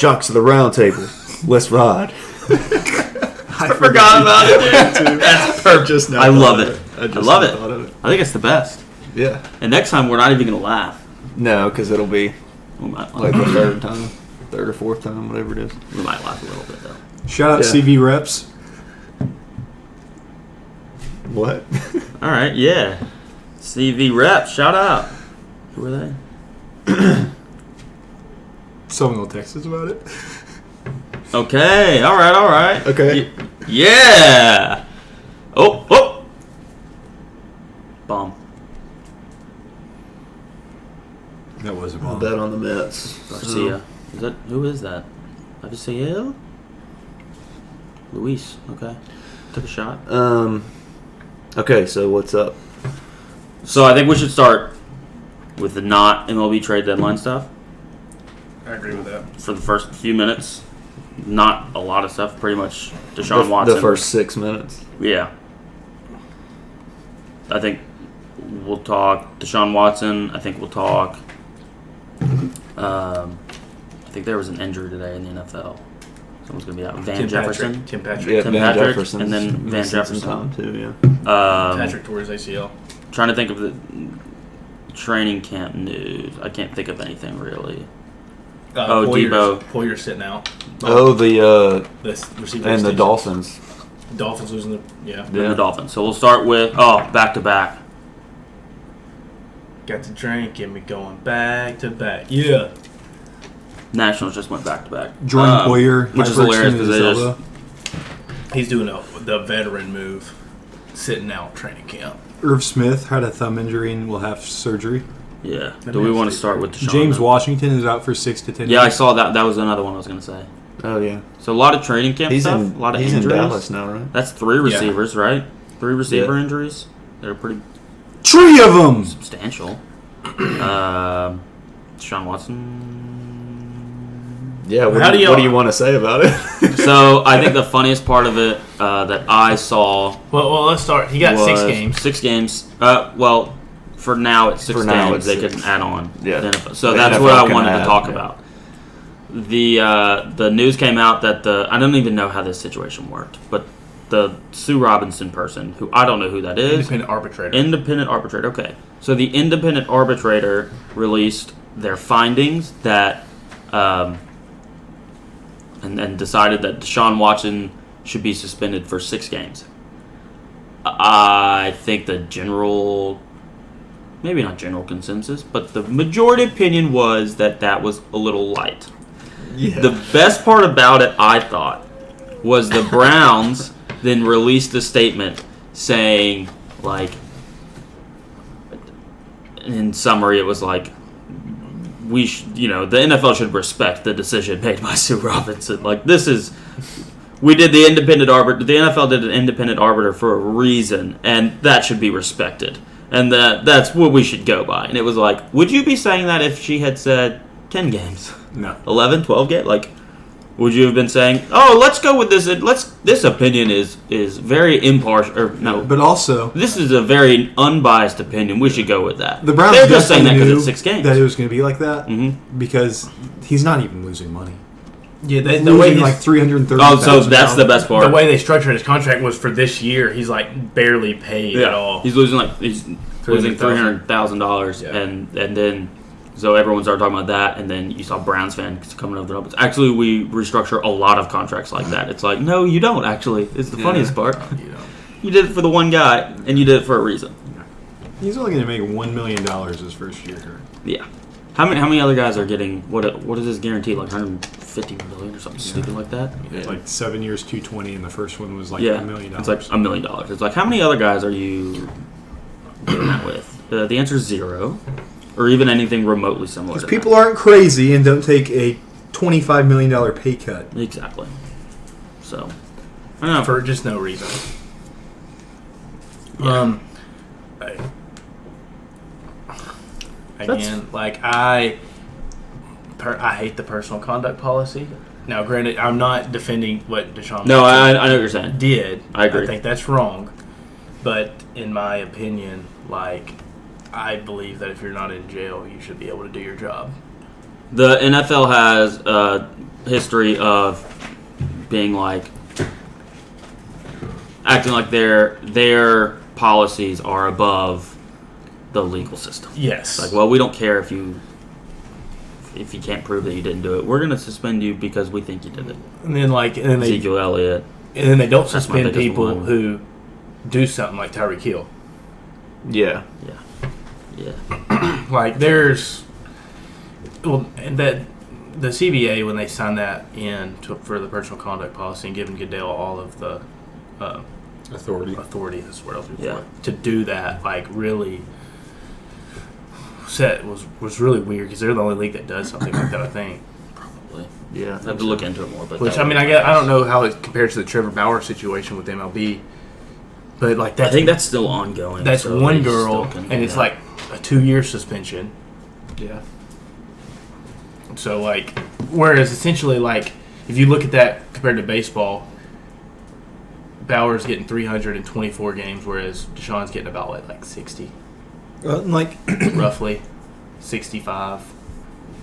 Jocks of the round table. Let's ride. I forgot about it, dude. That's perfect. I love it. I love it. I think it's the best. Yeah. And next time, we're not even going to laugh. No, because it'll be We might like laugh. the third or fourth time, whatever it is. We might laugh a little bit, though. Shout out CV Reps. What? All right, yeah. CV Rep, shout out. Who are they? Someone will text us about it. Okay, all right. Okay. Yeah. Oh. Bomb. That was a I'll bomb. bet on the Mets. Garcia. Who is that? Garcia? Luis. Okay. Took a shot. Okay, so what's up? So I think we should start with the not MLB trade deadline stuff. I agree with that. For the first few minutes. Not a lot of stuff. Pretty much Deshaun Watson. The first 6 minutes. Yeah. I think we'll talk Deshaun Watson. I think we'll talk. I think there was an injury today in the NFL. Someone's going to be out. Tim Jefferson. Tim Patrick. Yeah, Tim Van Patrick, Jefferson's and then Van missing Jefferson. some time too, yeah. Patrick tore his ACL. Trying to think of the training camp news. I can't think of anything really. Debo. Poyer's sitting out. The receiver and the extension. Dolphins. Dolphins losing the And the Dolphins. So we'll start with back to back. Got the drink, get me going back to back. Yeah. Nationals just went back to back. Jordan Poyer, which is hilarious because they just He's doing the veteran move, sitting out training camp. Irv Smith had a thumb injury and will have surgery. yeah. Do we want to start with Deshaun? James then? Washington is out for 6 to 10 Yeah, I weeks. saw that. That was another one I was going to say. Oh yeah. So a lot of training camp He's stuff. in A lot of he's injuries. in Dallas now, right? That's 3 receivers, right? 3 receiver injuries. They're pretty 3 of them! substantial. Deshaun Watson. Yeah. What do you want to say about it? So I think the funniest part of it that I saw Well, let's start. He got was 6 games. 6 games. For now it's 6 For now games. it's They 6. can add on. Yeah. the NFL. So The that's NFL what I can wanted to add, talk yeah. about. The news came out that I don't even know how this situation worked, but the Sue Robinson person, who I don't know who that is. Independent arbitrator. Independent arbitrator. Okay. So the independent arbitrator released their findings that, and decided that Deshaun Watson should be suspended for 6 games. I think the maybe not general consensus, but the majority opinion was that was a little light. Yeah. The best part about it, I thought, was the Browns then released a statement saying, like, in summary, it was like, the NFL should respect the decision made by Sue Robinson. Like, we did the independent arbiter. The NFL did an independent arbiter for a reason, and that should be respected. And that's what we should go by. And it was like, would you be saying that if she had said 10 games? No. 11, 12 games? Like, would you have been saying, oh, let's go with this. This opinion is very impartial. Or no, But also, this is a very unbiased opinion. We should go with that. the Browns They're just saying that definitely because knew it's 6 games. that it was going to be like that Mm-hmm. because he's not even losing money. Yeah, He's the way losing like $330,000. Oh, so that's the best part. the way they structured his contract was for this year. He's like barely paid at all. He's losing losing $300,000, Yeah. and then so everyone started talking about that, and then you saw Browns fans coming over the numbers. Actually, we restructure a lot of contracts like that. It's like, no, you don't. Actually, it's the funniest part. You did it for the one guy, and you did it for a reason. He's only going to make $1 million his first year. Yeah. How many other guys are getting what is this guarantee, like $150 million or something stupid like that? It's like 7 years, $220, and the first one was like Yeah, $1 million. it's like $1 million. It's like, how many other guys are you doing that with? The answer is 0, or even anything remotely similar. Because to people aren't crazy and don't take a $25 million pay cut. that. Exactly. So, I don't know. For just no reason. Yeah. Again, like I hate the personal conduct policy. Now, granted, I'm not defending what Deshaun No, Watson I know what you're saying. did. I agree. I think that's wrong. But in my opinion, like, I believe that if you're not in jail, you should be able to do your job. The NFL has history of being acting like their policies are above the legal system. Yes. Like, well, we don't care if you can't prove that you didn't do it. We're going to suspend you because we think you did it. And then Ezekiel Elliott. And then they don't That's my suspend biggest people one. who do something like Tyreek Hill. Yeah. Yeah. Like there's, and that the CBA when they signed that for the personal conduct policy and giving Goodell all of the Authority. That's what I was looking Yeah. for. To do that, like really, was really weird because they're the only league that does something like that. I think. Probably. Yeah. I have to look into it more. But Which I mean, I don't know how it compares to the Trevor Bauer situation with MLB, but like I that's think that's still ongoing. that's so one they girl, still can do and it's that. like a 2-year suspension. Yeah. So like, whereas essentially like if you look at that compared to baseball, Bauer's getting 324 games, whereas Deshaun's getting about like 60, Like roughly 65.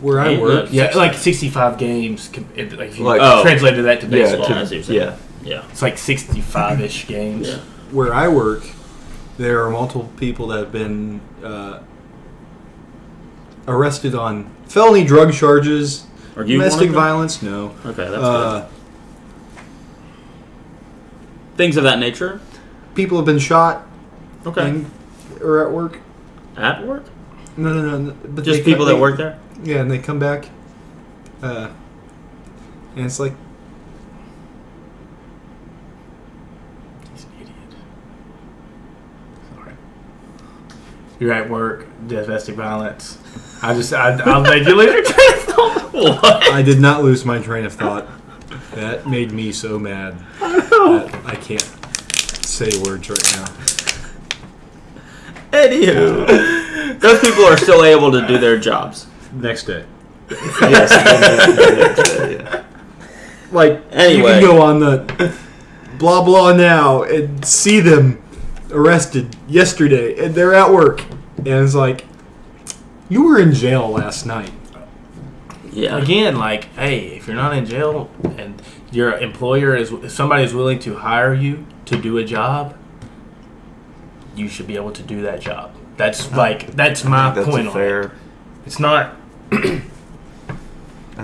where I work, Yeah, like 65 games. Like if you Like- translated that to baseball, I see what you're saying. Yeah. Yeah. it's like 65-ish games. Yeah. where I work, there are multiple people that have been arrested on felony drug charges, Are you domestic one of them? violence. No. Okay, that's good. Things of that nature. People have been shot. Okay. Or at work. At work? No. But Just people that work there? Yeah, and they come back, and it's like, He's an idiot. Sorry. You're at work, domestic violence. I'll make you lose your train of thought. What? I did not lose my train of thought. That made me so mad that I can't say words right now. Anywho, those people are still able to do their jobs. Next day. Yes. Yeah. Like, Anyway. you can go on the blah blah now and see them arrested yesterday, and they're at work, and it's like, you were in jail last night. Yeah. Again, like, hey, if you're not in jail and your employer if somebody is willing to hire you to do a job, you should be able to do that job. That's my That's point a on fair. it. It's not. I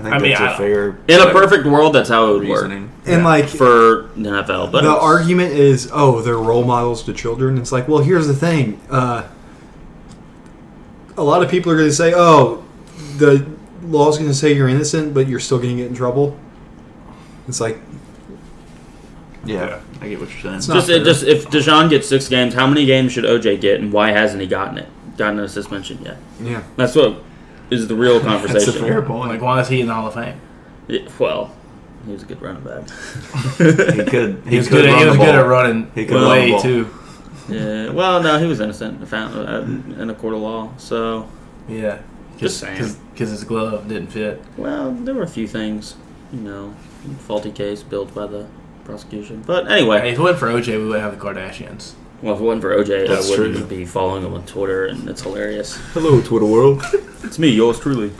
think I mean, that's a fair. In a perfect world, that's how it would work reasoning. And like, for the NFL. But the it's- argument is, oh, they're role models to children. It's like, well, here's the thing. A lot of people are going to say, oh, the law's going to say you're innocent, but you're still going to get in trouble. It's like, Yeah, I get what you're saying. It's not just fair. if Deshaun gets 6 games, how many games should OJ get, and why hasn't he gotten a suspension yet? yeah. That's what is the real conversation. That's a fair point. Like, why is he in the Hall of Fame? Yeah, well, he was a good running back. He could. He was good at running He could run the away ball. too. Yeah. Well, no, he was innocent. Found in a court of law. So, Yeah, Just saying. because his glove didn't fit. well, there were a few things, faulty case built by the prosecution. But anyway, Hey, if it wasn't for OJ, we would have the Kardashians. well, if it wasn't for OJ, That's I wouldn't true. be following him on Twitter, and it's hilarious. Hello, Twitter world. It's me, yours truly.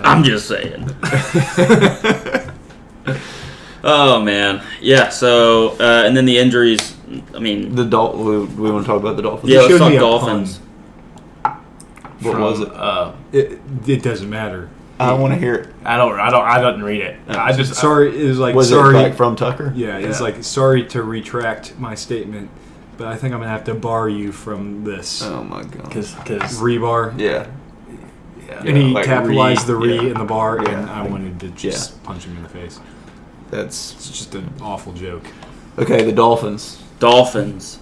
I'm just saying. Oh man, yeah. So and then the injuries. I mean, We want to talk about the Dolphins. yeah. showed Let's talk me a Dolphins. What was it? It doesn't matter. I want to hear it. I don't read it. I just Sorry, it was like, Was sorry. it back from Tucker? Yeah, it's Yeah. like, sorry to retract my statement, but I think I'm going to have to bar you from this. Oh my god. because Rebar. Yeah. And he like capitalized the re yeah. in the bar, Yeah. and I wanted to just punch him in the face. That's It's just an awful joke. okay. The Dolphins. Dolphins.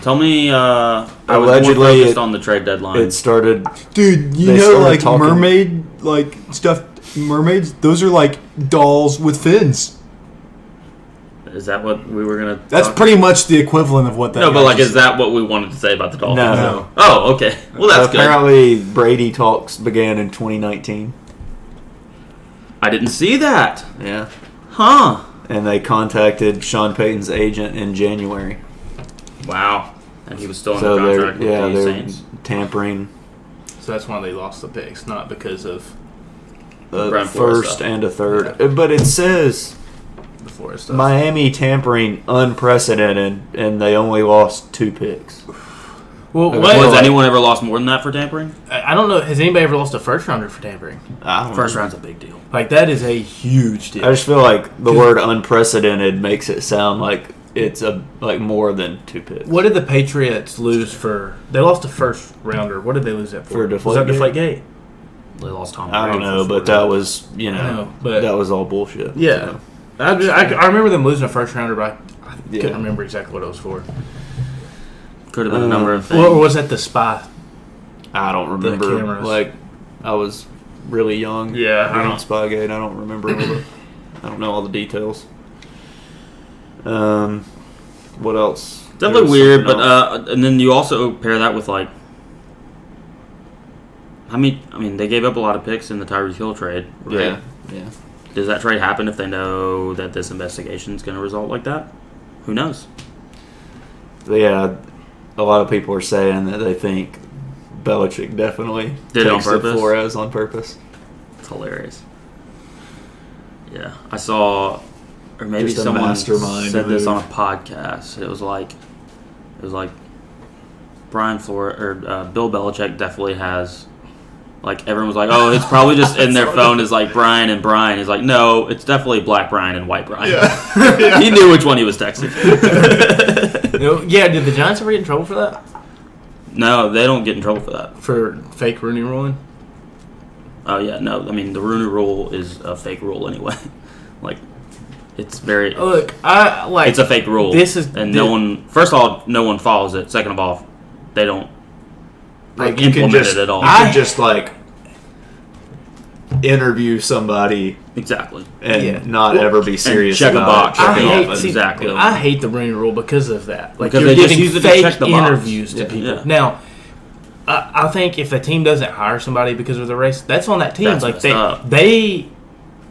Tell me. I was Allegedly, more focused on the trade deadline. It started. Dude, you They know, started like, talking- mermaid, like, stuffed mermaids? Those are like dolls with fins. Is that what we were gonna? That's talk- pretty much the equivalent of what that No, but guy like, just is that what we wanted to say about the Dolphins? No. Oh, okay. Well, that's good. Apparently, Brady talks began in 2019. I didn't see that. Yeah. Huh. And they contacted Sean Payton's agent in January. Wow. And he was still So under they're contract with the they're Saints. tampering. So that's why they lost the picks, not because of a Flores first stuff. and a third. But it says The Flores stuff. Miami tampering unprecedented, and they only lost 2 picks. Well, Okay. what, Has like- anyone ever lost more than that for tampering? I don't know. Has anybody ever lost a first rounder for tampering? I don't First know. round's a big deal. Like, that is a huge deal. I just feel like the word unprecedented makes it sound like it's like more than 2 picks. What did the Patriots lose for? They lost a first rounder. What did they lose that for? For Was that Deflategate? Deflategate? They lost Tom I don't Brady know, for but 4 that years. was I know, but that was all bullshit. yeah, So, I remember them losing a first rounder, but I Yeah. couldn't remember exactly what it was for. Could have been a number of things. Or was that the spy? I don't remember. cameras. Like, I was really young. Yeah, I during don't- Spygate. I don't remember all the. I don't know all the details. What else? Definitely There was weird, something but else. and then you also pair that with like, I mean, they gave up a lot of picks in the Tyreek Hill trade. Right? yeah. Does that trade happen if they know that this investigation is going to result like that? Who knows? Yeah, a lot of people are saying that they think Belichick definitely Did it on takes to purpose? Flores on purpose. It's hilarious. Yeah, I saw, or maybe Just a someone mastermind said this move. on a podcast. It was like Brian Flores or Bill Belichick definitely has. Like, everyone was like, oh, it's probably just in their phone is like Brian and Brian. He's like, no, it's definitely Black Brian and White Brian. Yeah. He knew which one he was texting. Yeah, did the Giants ever get in trouble for that? No, they don't get in trouble for that. For fake Rooney ruling? Oh, yeah, no. I mean, the Rooney Rule is a fake rule anyway. Like, it's very... Look, I like. It's a fake rule. This is And no one... First of all, no one follows it. Second of all, they don't Like, you can implement just it at all. you can just like interview somebody Exactly. and Yeah. not ever be serious check a about box, it. check Check it it off, off. see, exactly. I hate the Rooney Rule because of that. Like, Because you're they just giving use it to fake check the box. interviews to Yeah. people. Yeah. Now, I think if a team doesn't hire somebody because of the race, that's on that team. That's like messed up. they,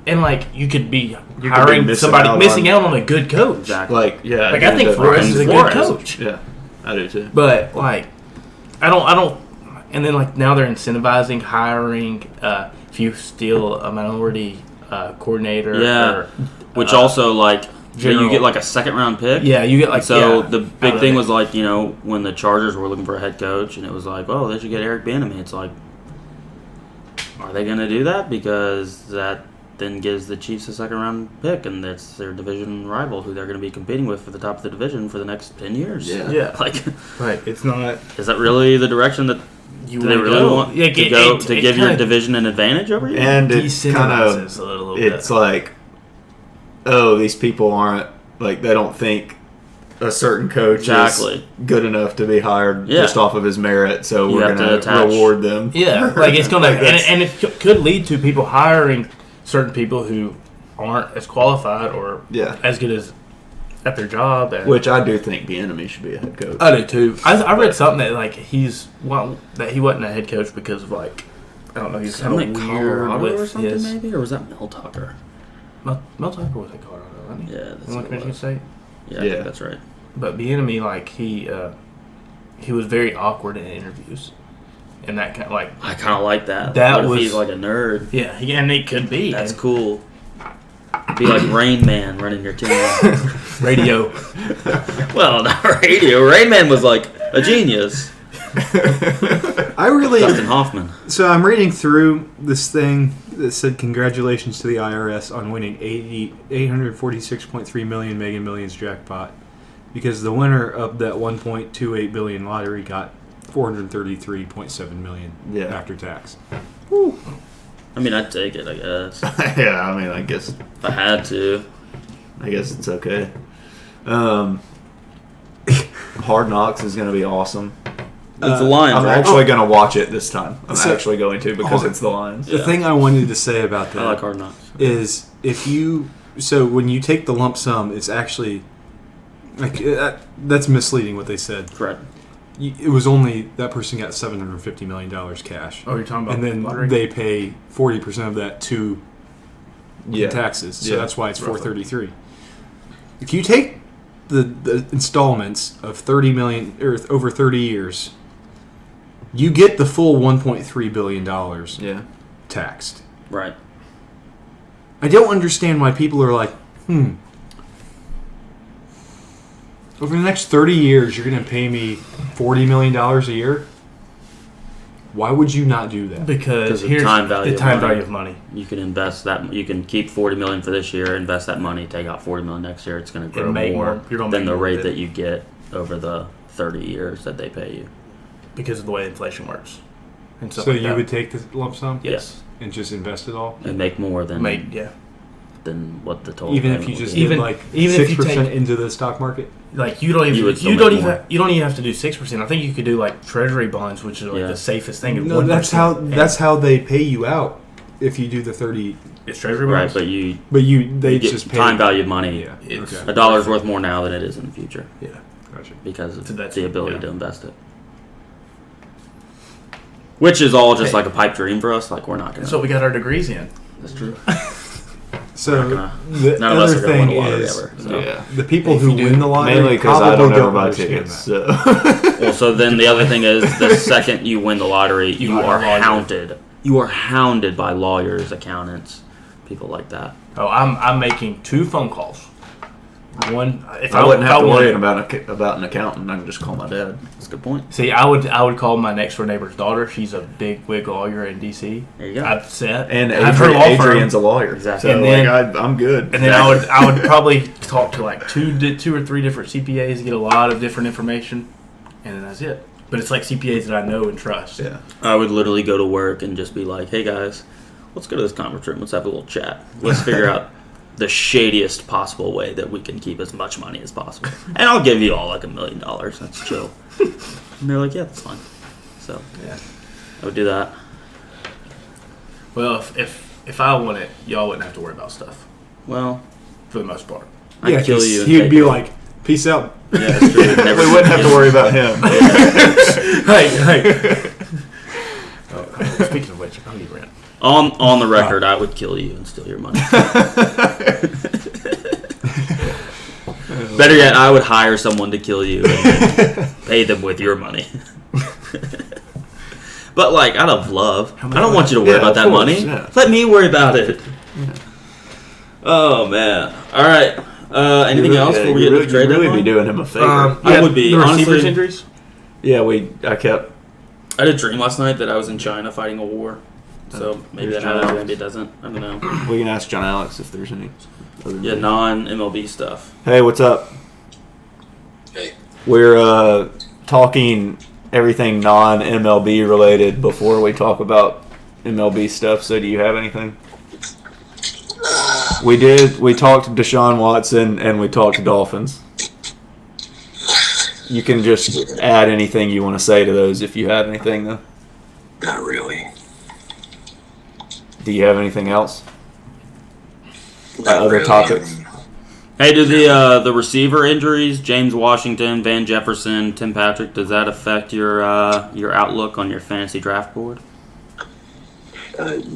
and like you could be be hiring missing somebody out missing on- out on a good coach. Exactly. Like, yeah. Like, I think Flores is a good coach. Yeah, I do too. But like, I don't. And then like now they're incentivizing hiring if you steal a minority coordinator. Yeah. Or, Which also, like, General- you get like a second-round pick. yeah, you get like So yeah, the out big of thing it. was like, you know, when the Chargers were looking for a head coach, and it was like, oh, they should get Eric Bieniemy. It's like, are they going to do that? Because that then gives the Chiefs a second-round pick, and that's their division rival, who they're going to be competing with for the top of the division for the next 10 years. Yeah. Yeah. Like, Right, it's not. is that really the direction that You do they wanna really go. want Yeah, to go to give your division an advantage over you? And it's kind of decentralizes a little it's bit. like, oh, these people aren't like they don't think a certain coach Exactly. is good enough to be hired Yeah. just off of his merit, so You we're have to going to attach- reward them. Yeah, like it's gonna, Like, that's- and it could lead to people hiring certain people who aren't as qualified or Yeah. as good as at their job. And Which I do think Bieniemy should be a head coach. I do too. I read something that like that he wasn't a head coach because of like I don't know, he's kind Something of like weird Colorado with or something, his. maybe? Or was that Mel Tucker? Mel Tucker was at Colorado, wasn't he? Yeah, that's He went what to it Michigan was. State. Yeah, I Yeah. think that's right. But Bieniemy, like he was very awkward in interviews, and that kind of like I kind of like that. That What if was- he's like a nerd? yeah, and it could be That's and cool. Be like Rain Man running your team. radio. Well, not radio. Rain Man was like a genius. I really. Dustin Hoffman. So I'm reading through this thing that said congratulations to the IRS on winning 846.3 million Mega Millions jackpot, because the winner of that 1.28 billion lottery got 433.7 million Yeah. after tax. I mean, I'd take it, I guess. Yeah, I mean, I guess If I had to. it's okay. Hard Knocks is going to be awesome. It's the Lions, I'm right? actually going to watch it this time. I'm So- actually going to because Oh. it's the Lions. The Yeah. thing I wanted to say about that I like Hard Knocks. is if you when you take the lump sum, it's actually like that's misleading what they said. Correct. It was only that person got $750 million cash, Oh, you're talking about and then lottery? they pay 40% of that to Yeah. taxes. So Yeah. that's why it's Roughly. 433. If you take the installments of 30 million or over 30 years, you get the full 1.3 billion dollars Yeah. taxed. Right. I don't understand why people are like, over the next 30 years, you're going to pay me $40 million a year? Why would you not do that? Because of here's time value the of time money. value of money. You can invest that. You can keep $40 million for this year, invest that money, take out $40 million next year. It's going to grow make more more. You're gonna than make the more rate with it. that you get over the 30 years that they pay you. Because of the way inflation works. And stuff So like you that. would take the lump sum Yes. and just invest it all? And make more than than what the total. Even if payment you would just be. did Even- like even if you 6% take- into the stock market? Like you don't even You would still you don't make even more. you don't even have to do 6%. I think you could do like treasury bonds, which is like Yeah. the safest thing. No, 1%. that's how they pay you out if you do the 30. It's treasury Right, bonds. but you They get just pay time value of money. Yeah. It's- Okay. A dollar's worth more now than it is in the future Yeah. Gotcha. because of So that's- the ability yeah. to invest it. Which is all just Hey. like a pipe dream for us. Like we're not gonna. That's what we got our degrees in. That's true. So the None of us other are gonna win thing the lottery is ever. So. Yeah. the people If who you do, win the lottery Mainly because probably I don't ever buy understand tickets. that. So. Well, so then the other thing is the second you win the lottery, you hire are a lawyer. hounded. You are hounded by lawyers, accountants, people like that. Oh, I'm making 2 phone calls. One, if I wouldn't if have to wanted- worry about an accountant. I can just call my dad. That's a good point. See, I would call my next door neighbor's daughter. She's a big wig lawyer in D.C. There you go. I've said, And I've her law firm. Adrian's a lawyer. Exactly. So And then- I'm good. And then I would probably talk to like two or three different CPAs to get a lot of different information, and then that's it. But it's like CPAs that I know and trust. Yeah. I would literally go to work and just be like, "Hey guys, let's go to this conference room. Let's have a little chat. Let's figure out the shadiest possible way that we can keep as much money as possible, and I'll give you all like $1 million. That's chill." And they're like, "Yeah, that's fine." So Yeah. I would do that. Well, if I won it, y'all wouldn't have to worry about stuff Well, for the most part. I'd kill 'cause you. And He'd take be it. like, "Peace out." "Yeah, that's true. Never We wouldn't have to worry about him. Hey. Oh, speaking of which, I need rent. On the record, I would kill you and steal your money. Better yet, I would hire someone to kill you and pay them with your money. But like out of love, I don't want you to worry Yeah, about of that course, money. yeah. Let me worry about it. Oh man! All right. Anything else before we get to the trade You'd really deadline? be doing him a favor. I would be, the receivers honestly. injuries. Yeah, I kept. I did a dream last night that I was in China fighting a war. So maybe There's that happens, John maybe it doesn't. I don't know. We can ask John Alex if there's any. Other Yeah, non-MLB stuff. Hey, what's up? Hey. We're talking everything non-MLB related before we talk about MLB stuff. So, do you have anything? We did. We talked to Deshaun Watson and we talked to Dolphins. You can just add anything you want to say to those if you have anything, though. Not really. Do you have anything else? Not Other really. topics? Hey, do the receiver injuries, James Washington, Van Jefferson, Tim Patrick, does that affect your outlook on your fantasy draft board?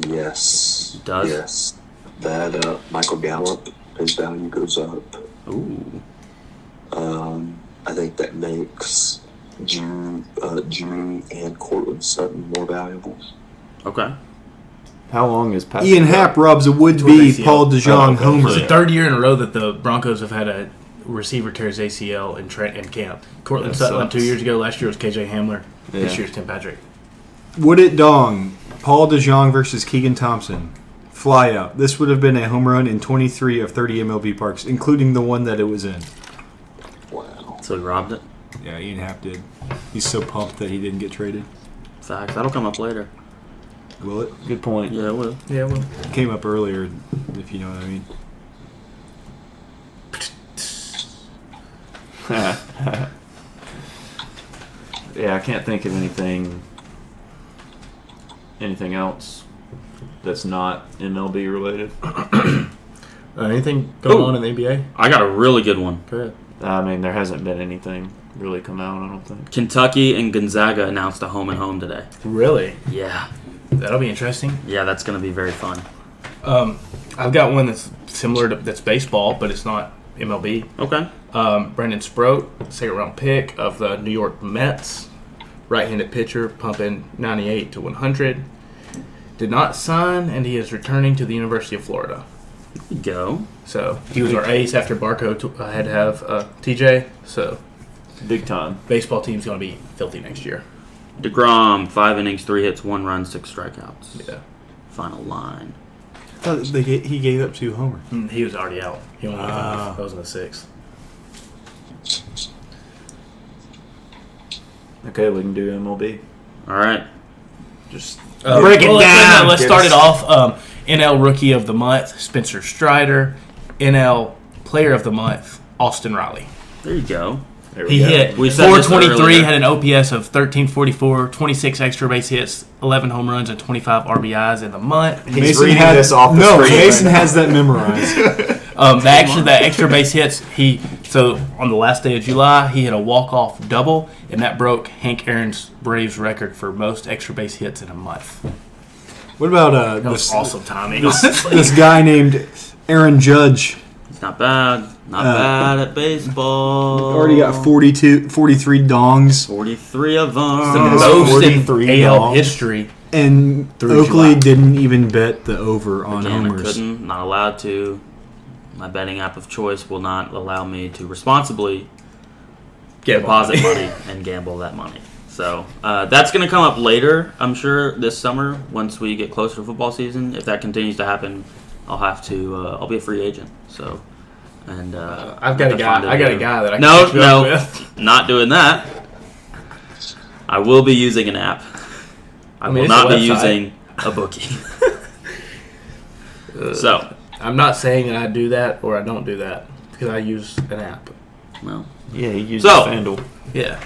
Yes. It does? Yes. That Michael Gallup, his value goes up. Ooh. I think that makes Jimmy and Cortland Sutton more valuable. Okay. How long is Patrick? Ian Happ robs a would-be Torn ACL. Paul DeJong okay. homer. It's the third year in a row that the Broncos have had a receiver tear his ACL in camp. Cortland That Sutton sucks. 2 years ago. Last year was KJ Hamler. This Yeah. year's Tim Patrick. Would it dong? Paul DeJong versus Keegan Thompson. Fly out. This would have been a home run in 23 of 30 MLB parks, including the one that it was in. Wow. So he robbed it? Yeah, Ian Happ did. He's so pumped that he didn't get traded. Facts. That'll come up later. Will it? Good point. Yeah, it will. Yeah, well, It came up earlier, if you know what I mean. Yeah, I can't think of anything else that's not MLB related. anything going Ooh. on in the NBA? I got a really good one. Go ahead. I mean, there hasn't been anything really come out, I don't think. Kentucky and Gonzaga announced a home and home today. Really? Yeah. That'll be interesting. Yeah, that's going to be very fun. I've got one that's similar to that's baseball, but it's not MLB. Okay. Brandon Sproat, second round pick of the New York Mets, right-handed pitcher, pumping 98 to 100. Did not sign, and he is returning to the University of Florida. Go. So he was our ace after Barco had to have TJ. So Big time. baseball team's going to be filthy next year. DeGrom, 5 innings, 3 hits, 1 run, 6 strikeouts. Yeah. Final line. I thought he gave up 2 homers. He was already out. He only went 5. That was in the 6th. Okay, we can do MLB. All right. Just Break it down. Let's start it off. NL Rookie of the Month, Spencer Strider. NL Player of the Month, Austin Riley. There you go. there He go. hit We said this 423, earlier. had an OPS of 1344, 26 extra base hits, 11 home runs, and 25 RBIs in the month. He's reading this off the screen Mason right now. has that memorized. That extra base hits, so on the last day of July, he hit a walk-off double, and that broke Hank Aaron's Braves record for most extra base hits in a month. What about That was awesome timing. this guy named Aaron Judge? It's not bad. Not bad at baseball. Already got 43 dongs, 43 of them. the Has most in 43 AL dogs. history. and Through Oakley July. didn't even bet the over on Again, I homers. couldn't. Not allowed to. My betting app of choice will not allow me to responsibly deposit money and gamble that money. So that's going to come up later, I'm sure, this summer once we get closer to football season. If that continues to happen, I'll have to. I'll be a free agent. So, and I've got a guy. I got a guy that I can No, hook you up no, with. not doing that. I will be using an app. I mean, will it's not a be website. using a bookie. So, I'm not saying that I do that or I don't do that because I use an app. well. Yeah, he uses So- FanDuel. Yeah.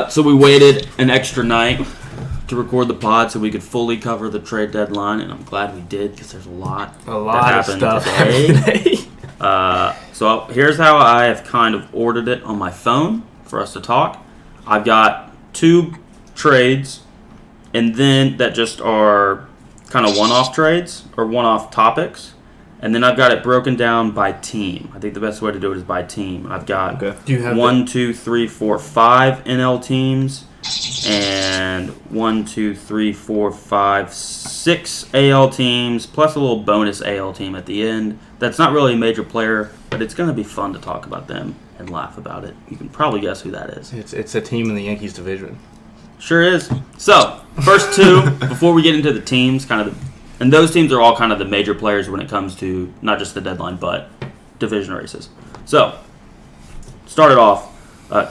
So we waited an extra night to record the pod so we could fully cover the trade deadline, and I'm glad we did because there's a lot of happened stuff today. happened today. So here's how I have kind of ordered it on my phone for us to talk. I've got 2 trades, and then that just are kind of one-off trades or one-off topics. And then I've got it broken down by team. I think the best way to do it is by team. I've got Okay. Do you have 1, 2, 3, 4, 5 NL teams, and 1, 2, 3, 4, 5, 6 AL teams, plus a little bonus AL team at the end. That's not really a major player, but it's going to be fun to talk about them and laugh about it. You can probably guess who that is. It's a team in the Yankees division. Sure is. So, first 2, before we get into the teams, and those teams are all kind of the major players when it comes to not just the deadline, but division races. So, started off,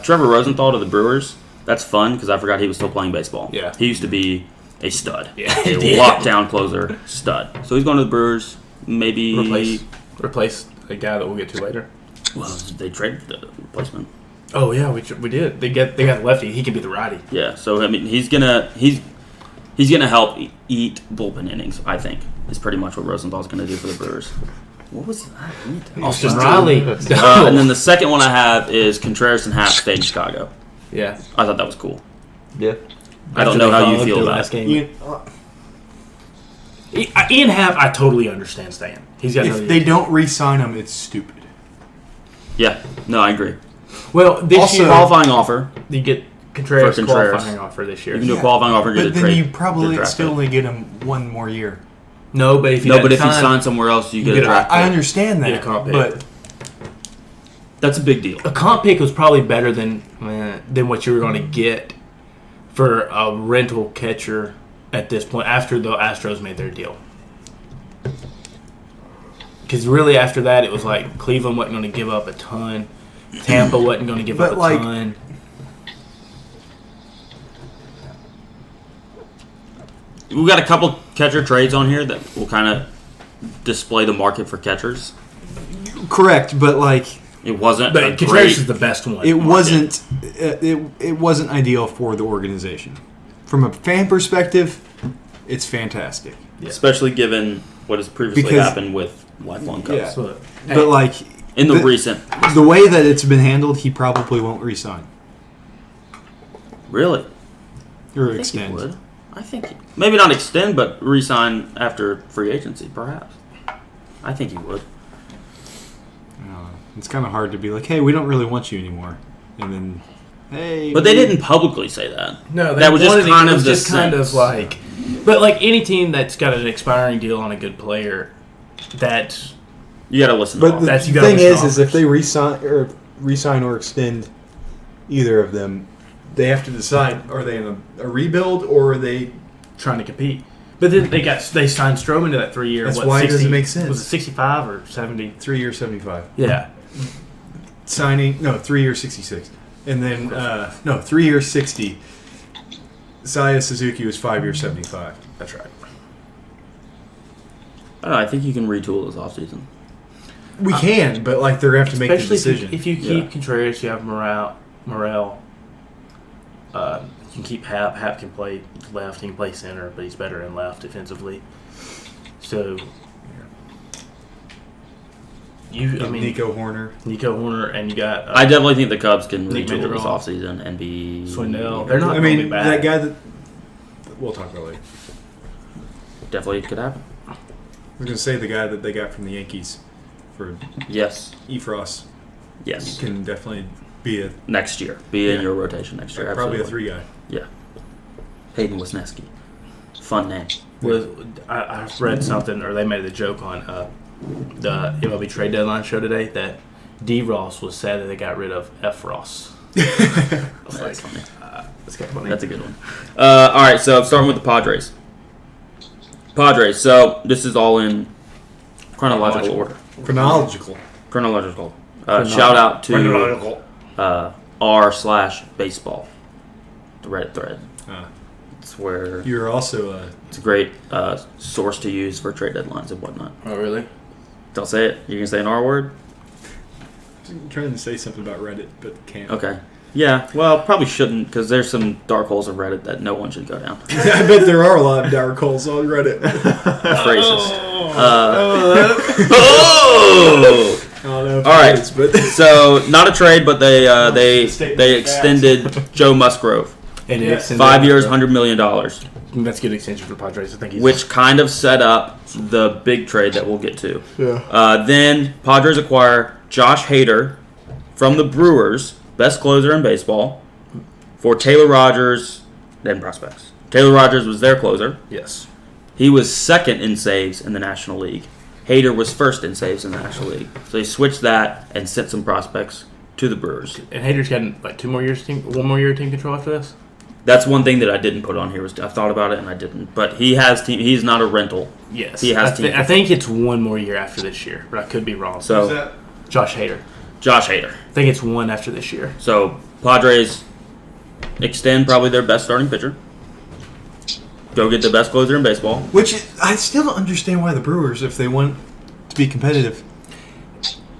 Trevor Rosenthal to the Brewers. That's fun because I forgot he was still playing baseball. Yeah. He used to be a stud. Yeah, A he did. lockdown closer stud. So he's going to the Brewers. Maybe. Replace a guy that we'll get to later. Well, they traded the replacement. Oh yeah, we did. They got the lefty. He can be the righty. Yeah, so I mean, he's gonna help eat bullpen innings. I think is pretty much what Rosenthal's gonna do for the Brewers. What was that? Austin Riley. And then the second one I have is Contreras and Happ stayed in Chicago. Yeah. I thought that was cool. Yeah. I don't know how you feel about last it. game. Ian Happ, I totally understand staying. He's got If they don't re-sign him, it's stupid. Yeah, no, I agree. Well, this Also- year Qualifying offer. you get Contreras, For Contreras. qualifying offer this year. You can do a qualifying offer and get But a then trade. you get probably drafted. still only get him one more year. No, but if you No, but if you sign somewhere else, you get a get a- draft I pick. understand Get a that, comp pick. but That's a big deal. a comp pick was probably better than what you were going to get for a rental catcher at this point after the Astros made their deal. Because really after that, it was like Cleveland wasn't going to give up a ton. Tampa wasn't going to give But, up a like- ton. We've got a couple catcher trades on here that will kind of display the market for catchers. correct. But like, It wasn't a But great. Contreras is the best one. it wasn't. It wasn't ideal for the organization. From a fan perspective, it's fantastic. Especially given what has previously Because- happened with lifelong cups. Yeah. So, But like, In the recent. the way that it's been handled, he probably won't re-sign Really? or I think he extend. would. I think maybe not extend, but re-sign after free agency, perhaps. I think he would. It's kind of hard to be like, hey, we don't really want you anymore, and then, hey. But they didn't publicly say that. no, That was just wanted it- kind it of was the just kind of sense. like. But like any team that's got an expiring deal on a good player, that You got to listen. To But all. the That's- you gotta thing listen to is if offers. they resign or extend either of them, they have to decide: are they in a rebuild or are they? trying to compete. But then they signed Stroman to that 3 year. That's what, why it 60, doesn't make sense. Was it 65 or 70? 3 year 75 Yeah. signing? No, 3 year 66, and then 3 year 60. Saya Suzuki was 5 year 75. That's right. I don't know. I think you can retool this offseason. We can, but like they're gonna have to make the Especially decision. if you keep Yeah. Contreras, you have Morel. You can keep Hap. Hap can play left. He can play center, but he's better in left defensively. So, Nico Horner. Nico Horner, and you got I definitely think the Cubs can Nick retool this Manderville. offseason and be Swindell. They're not. I gonna mean, be bad. that guy that we'll talk about later. Definitely could happen. I was gonna say the guy that they got from the Yankees for Yes. Efros Yes. can definitely be a Next year. Be in Yeah. your rotation next year. probably a Absolutely. 3 guy. Yeah. Hayden Wisniewski. Fun name. I read something, or they made a joke on the MLB trade deadline show today that D. Ross was sad that they got rid of F. Ross. That's funny. That's kind of funny. That's a good one. All right, so starting with the Padres. Padres. So this is all in chronological order. Chronological. Chronological. Shout out to r/baseball, the Reddit thread. It's where You're also it's a great source to use for trade deadlines and whatnot. Oh, really? Don't say it. You can say an R word. trying to say something about Reddit, but can't. Okay. Yeah. Well, probably shouldn't because there's some dark holes of Reddit that no one should go down. I bet there are a lot of dark holes on Reddit. That's racist. I don't know if All right. it is, but So not a trade, but they extended Joe Musgrove. And Yeah. it's 5 years, $100 million, That's a good extension for the Padres. I think he's which kind of set up the big trade that we'll get to. yeah. Then Padres acquire Josh Hader from the Brewers, best closer in baseball, for Taylor Rogers, then prospects. Taylor Rogers was their closer. yes. He was second in saves in the National League. Hader was first in saves in the National League. So they switched that and sent some prospects to the Brewers. And Hader's got like 2 more years one more year of team control after this. That's one thing that I didn't put on here. I thought about it and I didn't. But he has team. He's not a rental. Yes, He has team I think it's 1 more year after this year, but I could be wrong. So Josh Hader. Josh Hader. I think it's 1 after this year. So Padres extend probably their best starting pitcher. Go get the best closer in baseball. Which I still don't understand why the Brewers, if they want to be competitive.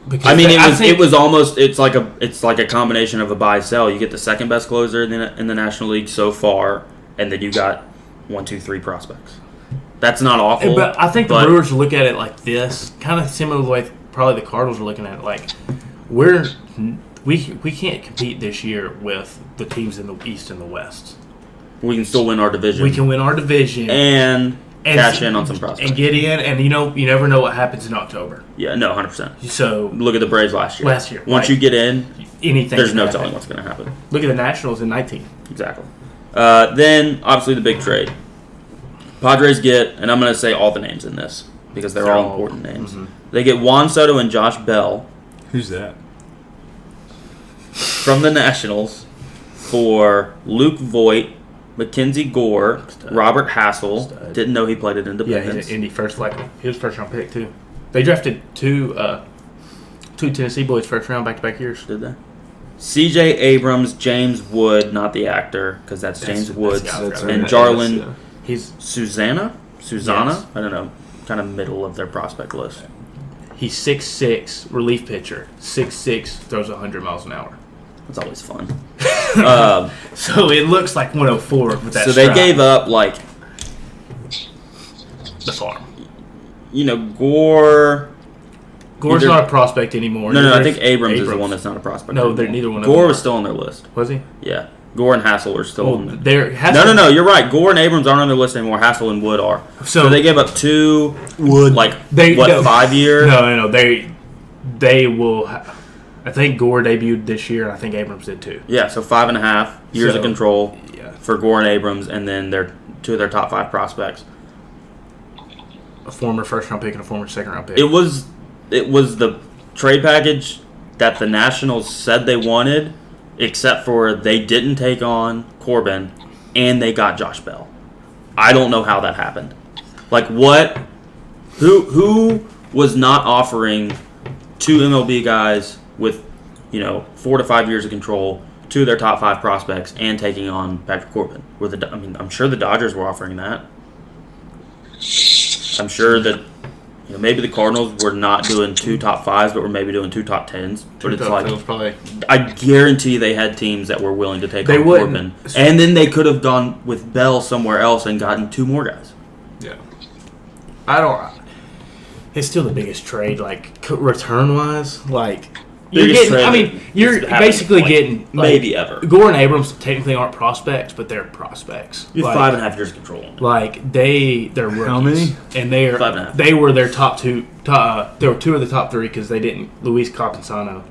Because I mean, I think- it was almost it's like a combination of a buy sell. You get the second best closer in the National League so far, and then you got 1, 2, 3 prospects. That's not awful. But I think the but- Brewers look at it like this, kind of similar to the way probably the Cardinals are looking at it. Like we can't compete this year with the teams in the East and the West. we can still win our division. We can win our division and cash in on some prospects. and get in, and you never know what happens in October. Yeah, no, 100%. So Look at the Braves last year. Last year, Once right. you get in, anything. there's can no happen. telling what's going to happen. Look at the Nationals in 19. Exactly. Then, obviously, the big trade. Padres get, and I'm going to say all the names in this because they're all important names. Mhm. They get Juan Soto and Josh Bell Who's that? from the Nationals for Luke Voigt, Mackenzie Gore, Stud. Robert Hassel. Stud. Didn't know he played at Yeah, Independence. he's an Indy first. He was first round pick too. They drafted two Tennessee boys first round back to back years. Did they? C.J. Abrams, James Wood, not the actor, because that's James Woods, that's and right. Jarlin He's Susanna? Yes. I don't know. Kind of middle of their prospect list. He's 6'6", relief pitcher. 6'6", throws 100 miles an hour. That's always fun. So it looks like 104 with that. So they stride. gave up, like, the farm. Gore. Gore's Either- not a prospect anymore. No, I Neither think is Abrams is the one that's not a prospect. No, anymore. they're neither one of Gore them was are. still on their list. Was he? Yeah. Gore and Hassel were still on there. There has No, you're right. Gore and Abrams aren't on their list anymore. Hassel and Wood are. So they gave up 2, Wood. like, No. 5 years? No. They will. I think Gore debuted this year, and I think Abrams did too. Yeah, so 5.5 years So- of control Yeah. for Gore and Abrams, and then 2 of their top 5 prospects. a former first-round pick and a former second-round pick. It was the trade package that the Nationals said they wanted, except for they didn't take on Corbin, and they got Josh Bell. I don't know how that happened. Like, what? Who was not offering two MLB guys with, 4 to 5 years of control, two of their top 5 prospects, and taking on Patrick Corbin? I'm sure the Dodgers were offering that. I'm sure that maybe the Cardinals were not doing 2 top 5s, but were maybe doing 2 top 10s. But it's like, probably. I guarantee they had teams that were willing to take on wouldn't. Corbin, and then they could have gone with Bell somewhere else and gotten 2 more guys. Yeah. It's still the biggest trade, like, return-wise. Like, you're basically getting maybe ever. Gore and Abrams technically aren't prospects, but they're prospects. You have 5.5 years of control on them. Like, they're rookies. How many? And 5.5. they were their top 2. They were 2 of the top 3 because they didn't. Luis Campusano,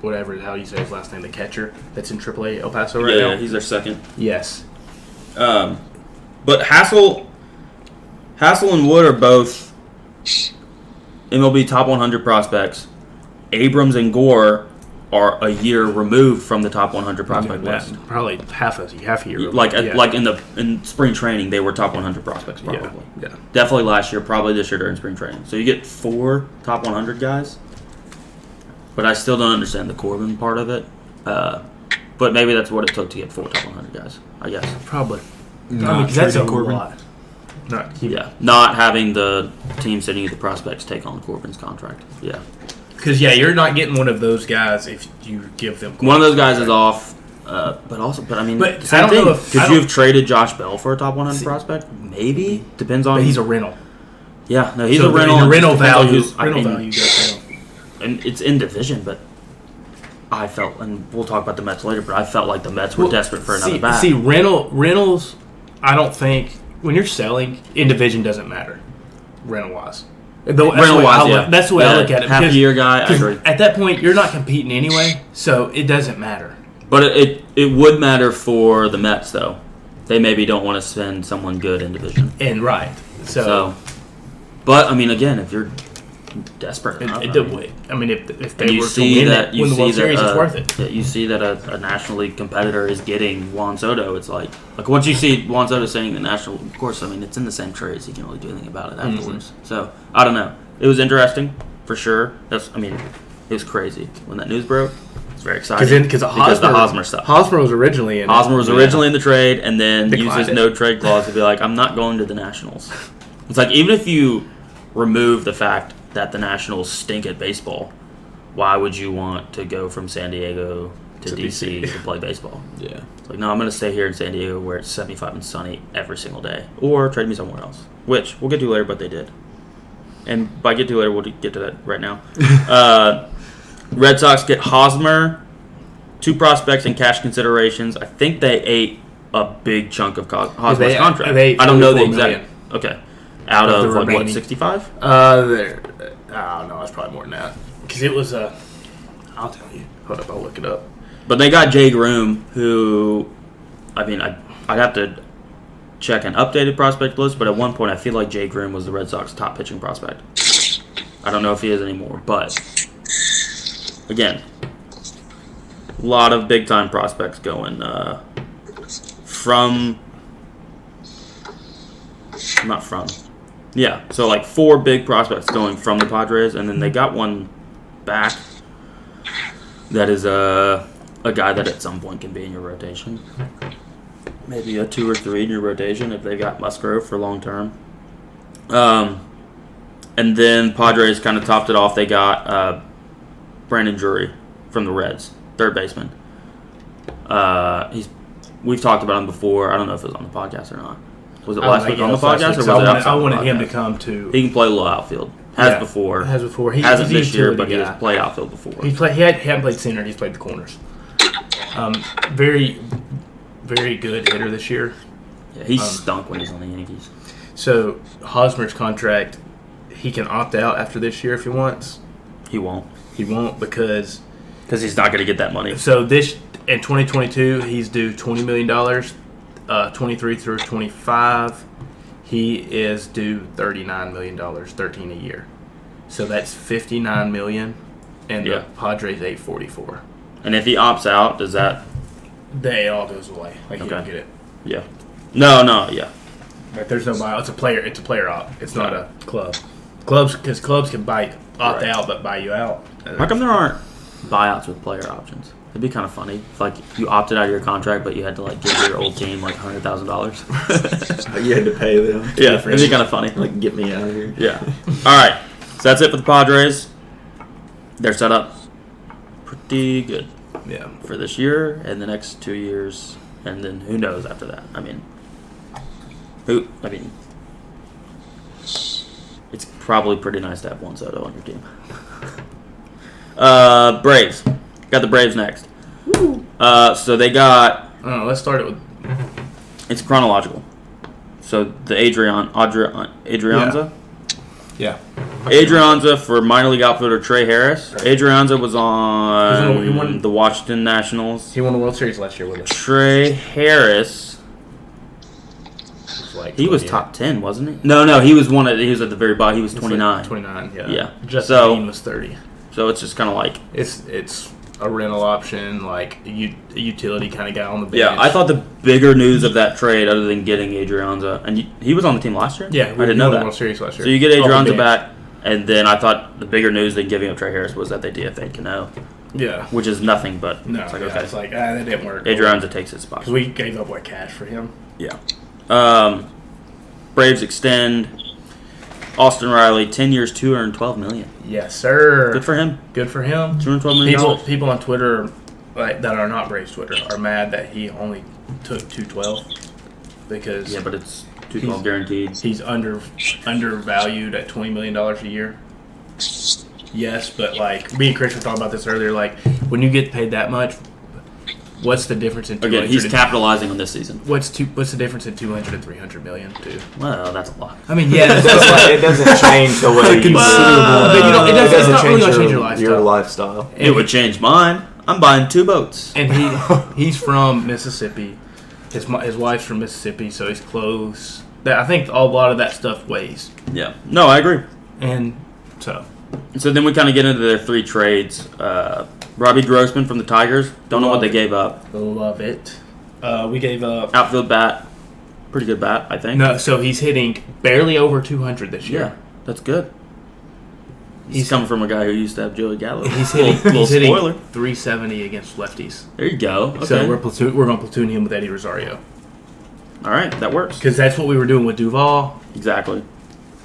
whatever how you say his last name, the catcher that's in AAA El Paso right now. Yeah, he's their second. Yes. But Hassel and Wood are both MLB top 100 prospects. Abrams and Gore are a year removed from the top 100 prospect list. Probably half a year. Like in spring training, they were top 100 prospects probably. Yeah. Definitely last year, probably this year during spring training. So you get 4 top 100 guys. But I still don't understand the Corbin part of it. But maybe that's what it took to get 4 top 100 guys, I guess. Probably. Not That's a trading Corbin. lot. Not having the team sending you the prospects take on Corbin's contract. Yeah. Because, you're not getting one of those guys if you give them. One of those guys is off. But I mean, But same I don't thing. know if- Could I you don't- have traded Josh Bell for a top 100 prospect? Maybe. Depends on. But he's a rental. Yeah, no, he's So a rental. The and rental just depends on value. who's- Rental value goes down. And it's in division, but I felt, and we'll talk about the Mets later, but I felt like the Mets were desperate for another bat. See, rentals, I don't think, when you're selling, in division doesn't matter, rental-wise. That's the way I look at it. Half a year guy, I agree. At that point, you're not competing anyway, so it doesn't matter. But it would matter for the Mets, though. They maybe don't want to send someone good in division. And right. So but, I mean, again, if you're desperate enough. if they were to win the World Series, it's worth it. You see that a National League competitor is getting Juan Soto. It's like once you see Juan Soto saying the National, of course, I mean, it's in the same trade, so you can't really do anything about it afterwards. So, I don't know. It was interesting, for sure. It was crazy. When that news broke, it was very exciting. Because the Hosmer stuff. Hosmer was originally in in the trade, and then used his Declined it. no trade clause to be like, I'm not going to the Nationals. It's like, even if you remove the fact that the Nationals stink at baseball, why would you want to go from San Diego to DC to play baseball? Yeah. It's like, no, I'm going to stay here in San Diego where it's 75 and sunny every single day. Or trade me somewhere else, which we'll get to later, but they did. And by get to later, we'll get to that right now. Red Sox get Hosmer, 2 prospects and cash considerations. I think they ate a big chunk of Hosmer's contract. They I don't know the $44 exact. million. Okay. Out Of of, the what, remaining. 65? I don't know. It's probably more than that. Because it was I'll tell you. Hold up. I'll look it up. But they got Jay Groom, who, I mean, I'd have to check an updated prospect list, but at one point I feel like Jay Groom was the Red Sox top pitching prospect. I don't know if he is anymore, but again, a lot of big time prospects going so like 4 big prospects going from the Padres, and then they got one back that is a guy that at some point can be in your rotation. Maybe a 2 or 3 in your rotation if they got Musgrove for long term. And then Padres kind of topped it off. They got Brandon Drury from the Reds, third baseman. We've talked about him before. I don't know if it was on the podcast or not. Was it last week on the podcast, or was it outside I wanted the him to podcast? come to. He can play a little outfield. Has before. He, Hasn't he's this year, utility but he guy. has played outfield before. He hadn't played center. He's played the corners. Very, very good hitter this year. Yeah, he stunk when he's on the Yankees. So Hosmer's contract, he can opt out after this year if he wants. He won't. He won't because He's not going to get that money. so this in 2022 he's due $20 million. 23 through 25, He is due $39 million, $13 a year. So that's $59 million, and Yeah. the Padres $844. And if he opts out, does that? It all goes away. Like, you don't Okay. get it. Yeah. No. Yeah. Like, there's no buyout. It's a player op. It's not a club. Because clubs can opt Right. out but buy you out. How come there aren't buyouts with player options? It'd be kind of funny if like you opted out of your contract, but you had to like give your old team like $100,000. You had to pay them. Yeah, it'd be kind of funny. Like, get me out of here. Yeah. All right. So that's it for the Padres. They're set up pretty good Yeah. for this year and the next 2 years, and then who knows after that? I mean, it's probably pretty nice to have Juan Soto on your team. Braves. Got the Braves next. So they got. I don't know. Let's start it with. It's chronological. So the Adrianza. Yeah. Adrianza for minor league outfielder Trey Harris. Adrianza was on He won- the Washington Nationals. He won the World Series last year with us. Trey Harris. Like He was 28. top 10, wasn't he? No. He was He was at the very bottom. He was 29. 29, yeah. Yeah. Just So- Dean was 30. So it's just kind of like. It's a rental option, like a utility kind of guy on the bench. Yeah, I thought the bigger news of that trade, other than getting Adrianza, and he was on the team last year. Yeah, I didn't know won the that. World Series last year. So you get Off the Adrianza bench. back, and then I thought the bigger news than giving up Trey Harris was that they DFA'd Cano, Yeah. which is nothing, but No, it's like, yeah, okay. it's like, that didn't work. Adrianza takes his spot. Because we gave up, cash for him. Yeah. Braves extend Austin Riley 10 years, $212 million. Yes, sir. Good for him. Good for him. $212 million. People on Twitter that are not Braves Twitter are mad that he only took 212 because Yeah, but it's $212 guaranteed. he's undervalued at $20 million a year. Yes, but me and Chris were talking about this earlier. Like, when you get paid that much, what's the difference in 200? Again, he's capitalizing on this season. What's the difference in 200 and 300 million, too? Well, that's a lot. I mean, yeah, that's It's like, it doesn't change the way you But you know, it's doesn't not really change gonna change your lifestyle. lifestyle. It would change mine. I'm buying 2 boats. And he's from Mississippi. His wife's from Mississippi, so he's close. I think a lot of that stuff weighs. Yeah. No, I agree. And so So then we kind of get into their 3 trades. Robbie Grossman from the Tigers. Don't know what they gave up. love it. We gave up. Outfield bat. Pretty good bat, I think. No, so he's hitting barely over 200 this year. Yeah, that's good. He's coming from a guy who used to have Joey Gallo. He's hitting. Little He's hitting spoiler. 370 against lefties. There you go. Okay. So we're going to platoon him with Eddie Rosario All right, that works. because that's what we were doing with Duvall. Exactly.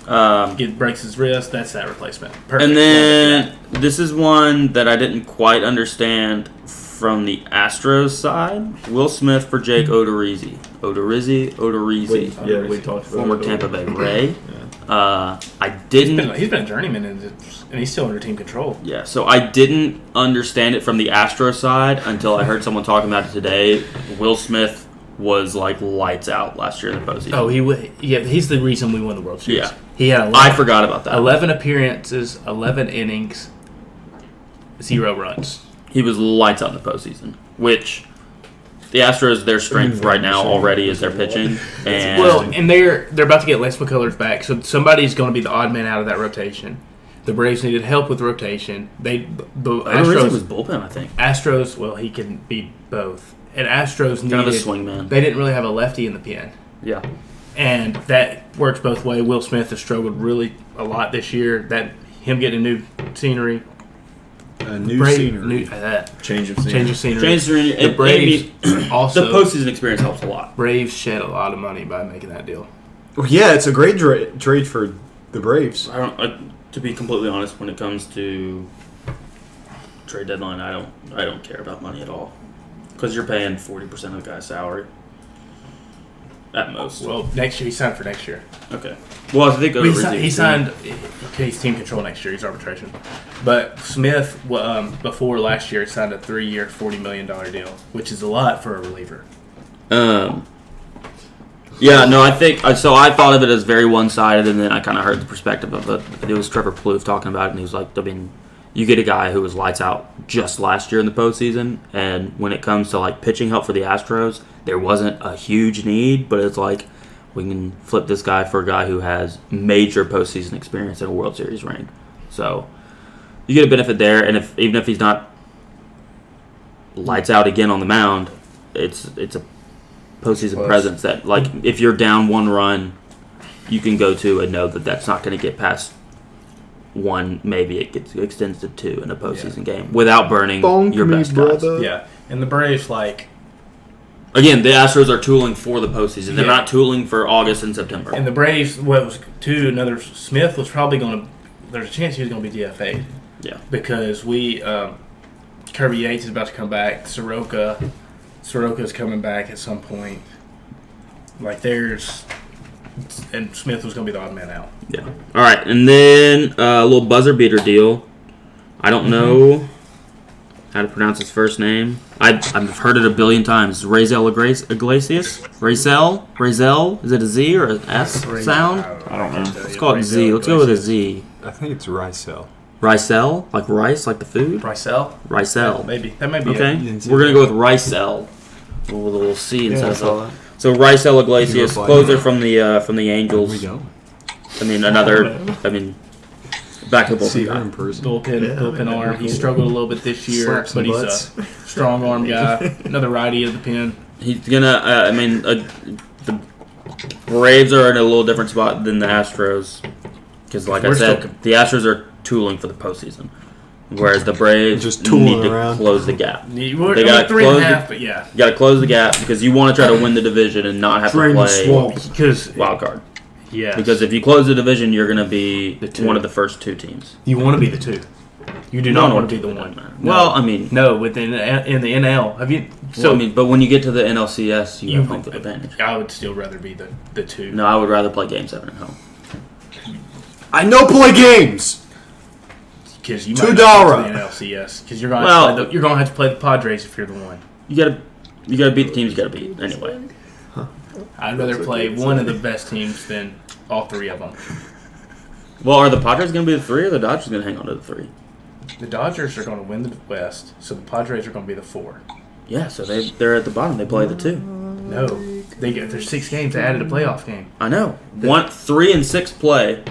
Breaks his wrist. That's that replacement. Perfect. And then this is one that I didn't quite understand from the Astros side. Will Smith for Jake Odorizzi. Odorizzi. Yeah, we talked about Former it. Tampa Bay Ray. I he's didn't. been a journeyman and he's still under team control. Yeah, so I didn't understand it from the Astros side until I heard someone talking about it today. Will Smith was like lights out last year in the postseason. Oh, he's the reason we won the World Series. Yeah. He had 11, I forgot about that. 11 appearances, 11 innings, 0 runs. He was lights out in the postseason, which the Astros, their strength right now already is their pitching. And And they're about to get Les McCullers back, so somebody's going to be the odd man out of that rotation. The Braves needed help with rotation. The Odorizzi was Astros, bullpen, I think. well, he can be both. And Astros Kind of a needed. swing man. They didn't really have a lefty in the pen. Yeah. And that works both ways. Will Smith has struggled really a lot this year. That him getting a new scenery, A new scenery. Change of scene. change of scenery. James Serena, The Braves the also postseason experience helps a lot. Braves shed a lot of money by making that deal. Well, yeah, it's a great trade for the Braves. To be completely honest, when it comes to trade deadline, I don't care about money at all, because you're paying 40% of the guy's salary at most. Well, next year he signed for next year. Okay. Well, I think He signed. He's team control next year. He's arbitration. But Smith, before last year, signed a 3-year, $40 million deal, which is a lot for a reliever. Yeah, no, I think so. I thought of it as very one-sided, and then I kind of heard the perspective of it. It was Trevor Plouffe talking about it, and he was like, I mean, you get a guy who was lights out just last year in the postseason, and when it comes to like pitching help for the Astros, there wasn't a huge need, but it's like we can flip this guy for a guy who has major postseason experience in a World Series ring. So you get a benefit there, and even if he's not lights out again on the mound, it's a postseason presence that, like, if you're down one run, you can go to and know that that's not going to get past one. Maybe it extends to two in a postseason game without burning your best guys. Yeah, and the Braves, like, again, the Astros are tooling for the postseason. They're not tooling for August and September. and the Braves, another Smith was probably going to. There's a chance he was going to be DFA'd. Yeah, because Kirby Yates is about to come back. Soroka's coming back at some point. Like, and Smith was going to be the odd man out. yeah. All right, and then a little buzzer beater deal. I don't know how to pronounce his first name. I've heard it a billion times. Razel Iglesias? Razel? Is it a Z or an S sound? I don't know. Let's call it Z. Let's go with a Z. I think it's Ricel. Ricel? Like rice, like the food? Ricel? Ricel. Maybe. That might be Okay. it. We're going to go with Ricel. With a little C Yeah, instead I of saw a. that. So Ricel Iglesias, You look like closer that. from the Angels. We go. Back to the See bullpen her guy. in person. Bullpen arm. He struggled a little bit this year, Slap some but he's butts. a strong arm guy. Another righty of the pen. He's gonna. The Braves are in a little different spot than the Astros, because, like I We're said, still- the Astros are tooling for the postseason, whereas the Braves Just tooling need to around. close the gap. We're They got 3.5, but yeah. You got to close the gap because you want to try to win the division and not have Drain to the play swamp. Because wild card. yeah, Because if you close the division, you're going to be The two. one of the first two teams. you want to be the two. You do not want to be the one. Well, I mean, No, within in the NL. Have you? so, but when you get to the NLCS, you have home field advantage. I would still rather be the two. No, I would rather play Game 7 at home. I know play games. Because you $2. might not get to the NLCS. Because you're going to have to play the Padres if you're the one. You gotta beat the teams you gotta beat anyway. I'd rather play one of the best teams than all three of them. Well, are the Padres gonna be the 3 or the Dodgers gonna hang on to the 3? The Dodgers are going to win the West, so the Padres are going to be the 4. Yeah, so they're at the bottom. They play the 2. No, there's 6 games. They added a playoff game. I know. 3 and 6 play.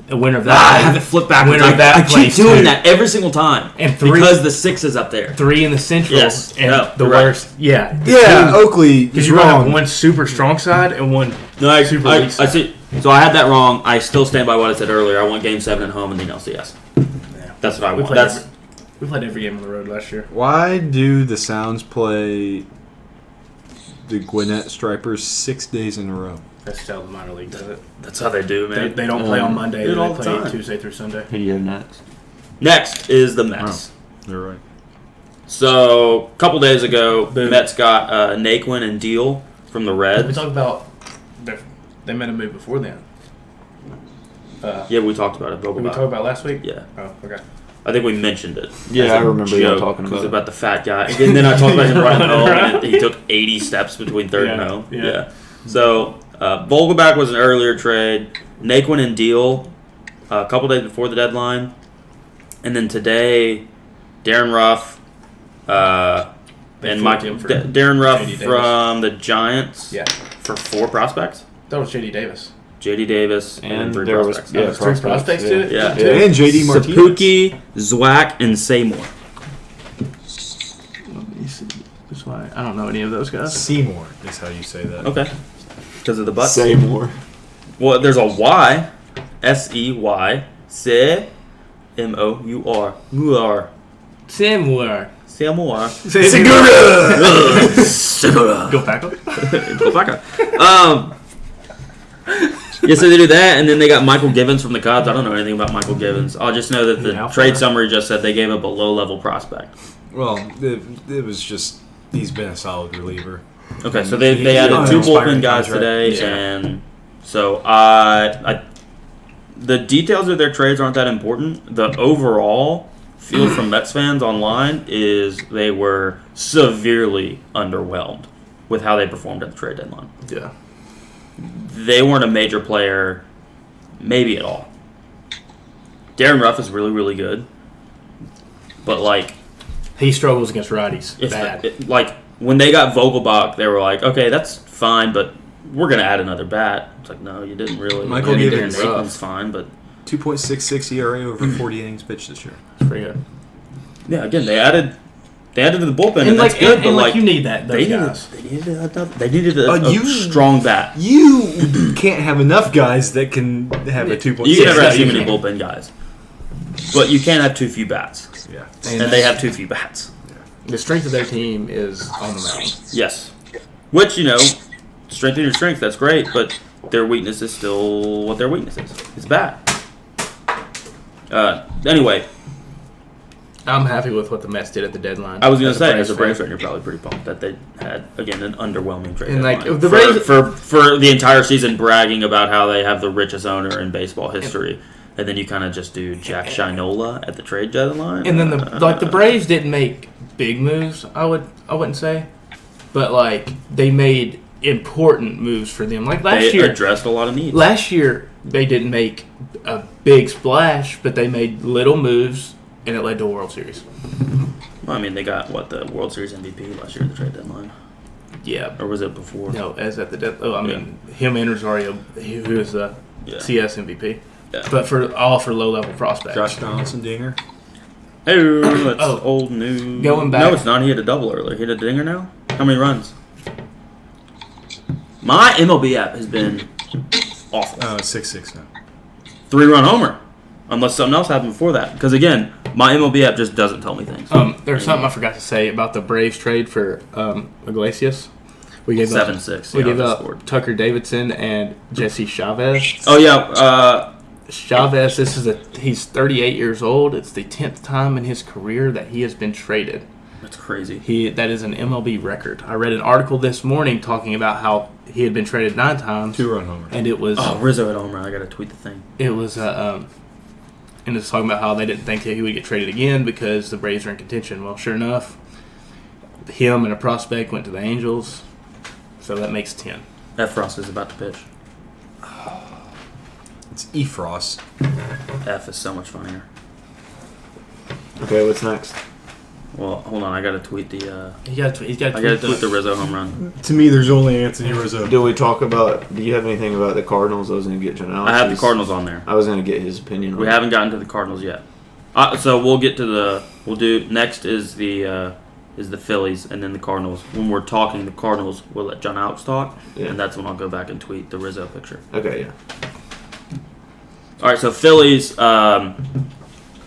A winner of I have it flipped backwards. Winner of that I keep plays doing 2. that every single time. And 3 because the 6 is up there. 3 in the Central. Yes. And No, the you're right. worst. Yeah. Yeah, Oakley Because is you're going to have wrong. one super strong side and one No, I super weak side. see. So I had that wrong. I still stand by what I said earlier. I want Game 7 at home in the NLCS. Yeah. That's what I We want. played, we played every game on the road last year. Why do the Sounds play the Gwinnett Stripers 6 days in a row? That's how the minor league does it. That's how they do, man. They don't play on Monday. do it They all the play time. Tuesday through Sunday. Who do you have next? Next is the Mets. They're right. So a couple days ago, Mets got Naquin and Deal from the We Reds. talked about they made a move before then. Yeah, we talked about it. Did we talk about last week? Yeah, Oh, okay. I think we mentioned it. Yeah, as I a remember you joke. talking It was about it. about the fat guy. And then I talked about him running home, and he took 80 steps between third and Yeah, home. yeah. Yeah. So Vogelback was an earlier trade. Naquin and Deal a couple days before the deadline, and then today, Darren Ruff They and flipped him for Darren Ruff J.D. Davis. from the Giants. Yeah. For 4 prospects. That was J.D. Davis. J.D. Davis and 3 there was prospects. yeah, There's 3 prospects to it? Yeah. Yeah, and JD Martinez. Sapuki, Zwack, and Seymour. That's why I don't know any of those guys. Seymour is how you say that. Okay. Because of the butts. Say more. Well, there's a Y. S-E-Y. S-E-M-O-U-R. Muar. Similar. Seymour. Segura! Segura. Go back up. Go back up. Yeah, so they do that, and then they got Michael Givens from the Cubs. I don't know anything about Michael Givens. I'll just know that the Yeah, trade summary just said they gave up a low-level prospect. Well, it was just he's been a solid reliever. Okay, so they added 2 bullpen guys today, Yeah. and so the details of their trades aren't that important. The overall feel from Mets fans online is they were severely underwhelmed with how they performed at the trade deadline. Yeah. They weren't a major player, maybe at all. Darren Ruff is really, really good, but like He struggles against righties. if Bad. like when they got Vogelbach, they were like, okay, that's fine, but we're going to add another bat. It's like, no, you didn't really. Michael Darren Givens Aiken's fine, but 2.66 ERA over 40 innings pitched this year. It's pretty good. yeah, again, they added to the bullpen, and like, that's good. But like you need that. Those guys. They needed a strong bat. You can't have enough guys that can have a 2.6. You can never have too you many can't. bullpen guys, but you can't have too few bats, Yeah. and they have too few bats. The strength of their team is on the mound. Yes, which strengthen your strength. That's great, but their weakness is still what their weakness is. It's bat. Anyway, I'm happy with what the Mets did at the deadline. I was going to say, as a Braves Braves fan, you're probably pretty pumped that they had, again, an underwhelming trade And, like, deadline. the Braves- for the entire season bragging about how they have the richest owner in baseball history, and then you kind of just do Jack Shinola at the trade deadline. And then the Braves didn't make big moves. I wouldn't say, but like they made important moves for them. Like they addressed a lot of needs. last year they didn't make a big splash, but they made little moves, and it led to a World Series. Well, I mean, they got the World Series MVP last year at the trade deadline, Yeah. or was it before? No, as at the death. Oh, I mean, him and Rosario, who is the Yeah. CS MVP, Yeah. but for low level prospects. Josh Donaldson, dinger. Hey, that's old news. Going back- No, it's not. He had a double earlier. He had a dinger now. How many runs? My MLB app has been awful. Oh, it's 6-6 now. 3-run homer, unless something else happened before that. Because again, my MLB app just doesn't tell me things. There's something I forgot to say about the Braves trade for Iglesias. We gave 7-6. We yeah, gave I just up scored. Tucker Davidson and Jesse Chavez. Oh yeah, Chavez, he's 38 years old. It's the 10th time in his career that he has been traded. that's crazy. That is an MLB record. I read an article this morning talking about how he had been traded 9 times, 2-run homer. and it was Oh, Rizzo had a home run. I gotta tweet the thing. and it's talking about how they didn't think that he would get traded again because the Braves are in contention. Well, sure enough, him and a prospect went to the Angels, so that makes 10. F. Frost is about to pitch. It's Efros. F is so much funnier. Okay, what's next? Well, hold on. I gotta tweet the. He's got to I gotta tweet the Rizzo home run. To me, there's only Anthony Rizzo. Do you have anything about the Cardinals? I was going to get Janelle. I have the Cardinals on there. I was going to get his opinion on We it. haven't gotten to the Cardinals yet. So we'll get to the. We'll do next is the Phillies and then the Cardinals. When we're talking the Cardinals, we'll let John Alex talk, Yeah. and that's when I'll go back and tweet the Rizzo picture. Okay, yeah. All right, so Phillies.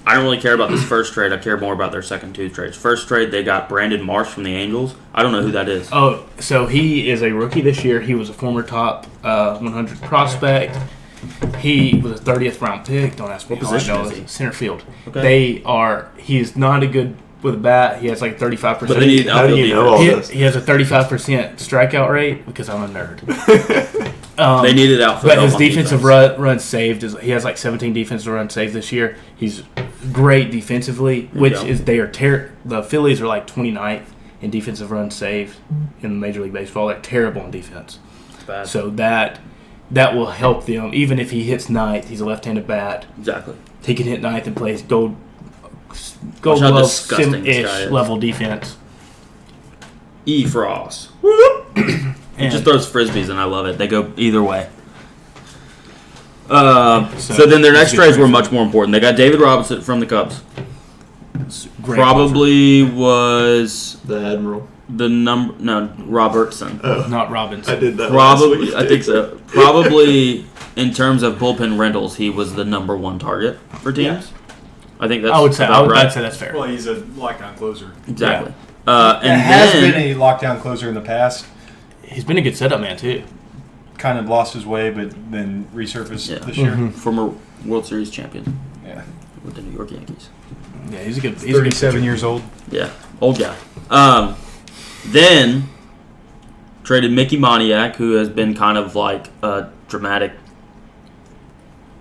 I don't really care about this first trade. I care more about their second 2 trades. First trade, they got Brandon Marsh from the Angels. I don't know who that is. Oh, so he is a rookie this year. He was a former top 100 prospect. He was a 30th round pick. Don't ask me What how I position know. is he? Center field. Okay. He's not a good with a bat. He has like 35%. But they need How do you know all this? He has a 35% strikeout rate because I'm a nerd. They needed outfield. But his help on defensive defense. run saved he has like 17 defensive runs saved this year. He's great defensively, which go. is the Phillies are like 29th in defensive runs saved in Major League Baseball. They're terrible in defense. It's bad. So that will help them. Even if he hits ninth, he's a left-handed bat. Exactly. He can hit ninth and plays gold Watch how glove disgusting this guy sim-ish is. level defense. E. Frost. He And just throws frisbees, and I love it. They go either way. So then their next trades were much more important. They got David Robinson from the Cubs. great Probably was The Admiral. the number. No, Robertson. offer. Not Robinson. I did that. Probably, I think so. Probably in terms of bullpen rentals, he was the number 1 target for teams. I think that's. I would say about right. I'd say that's fair. Well, he's a lockdown closer. Exactly. And And has then been a lockdown closer in the past. He's been a good setup man too. Kind of lost his way, but then resurfaced Yeah. this year. former World Series champion Yeah. with the New York Yankees. Yeah, he's a good. He's 37 years old. Yeah, old guy. Then traded Mickey Moniak, who has been kind of like a dramatic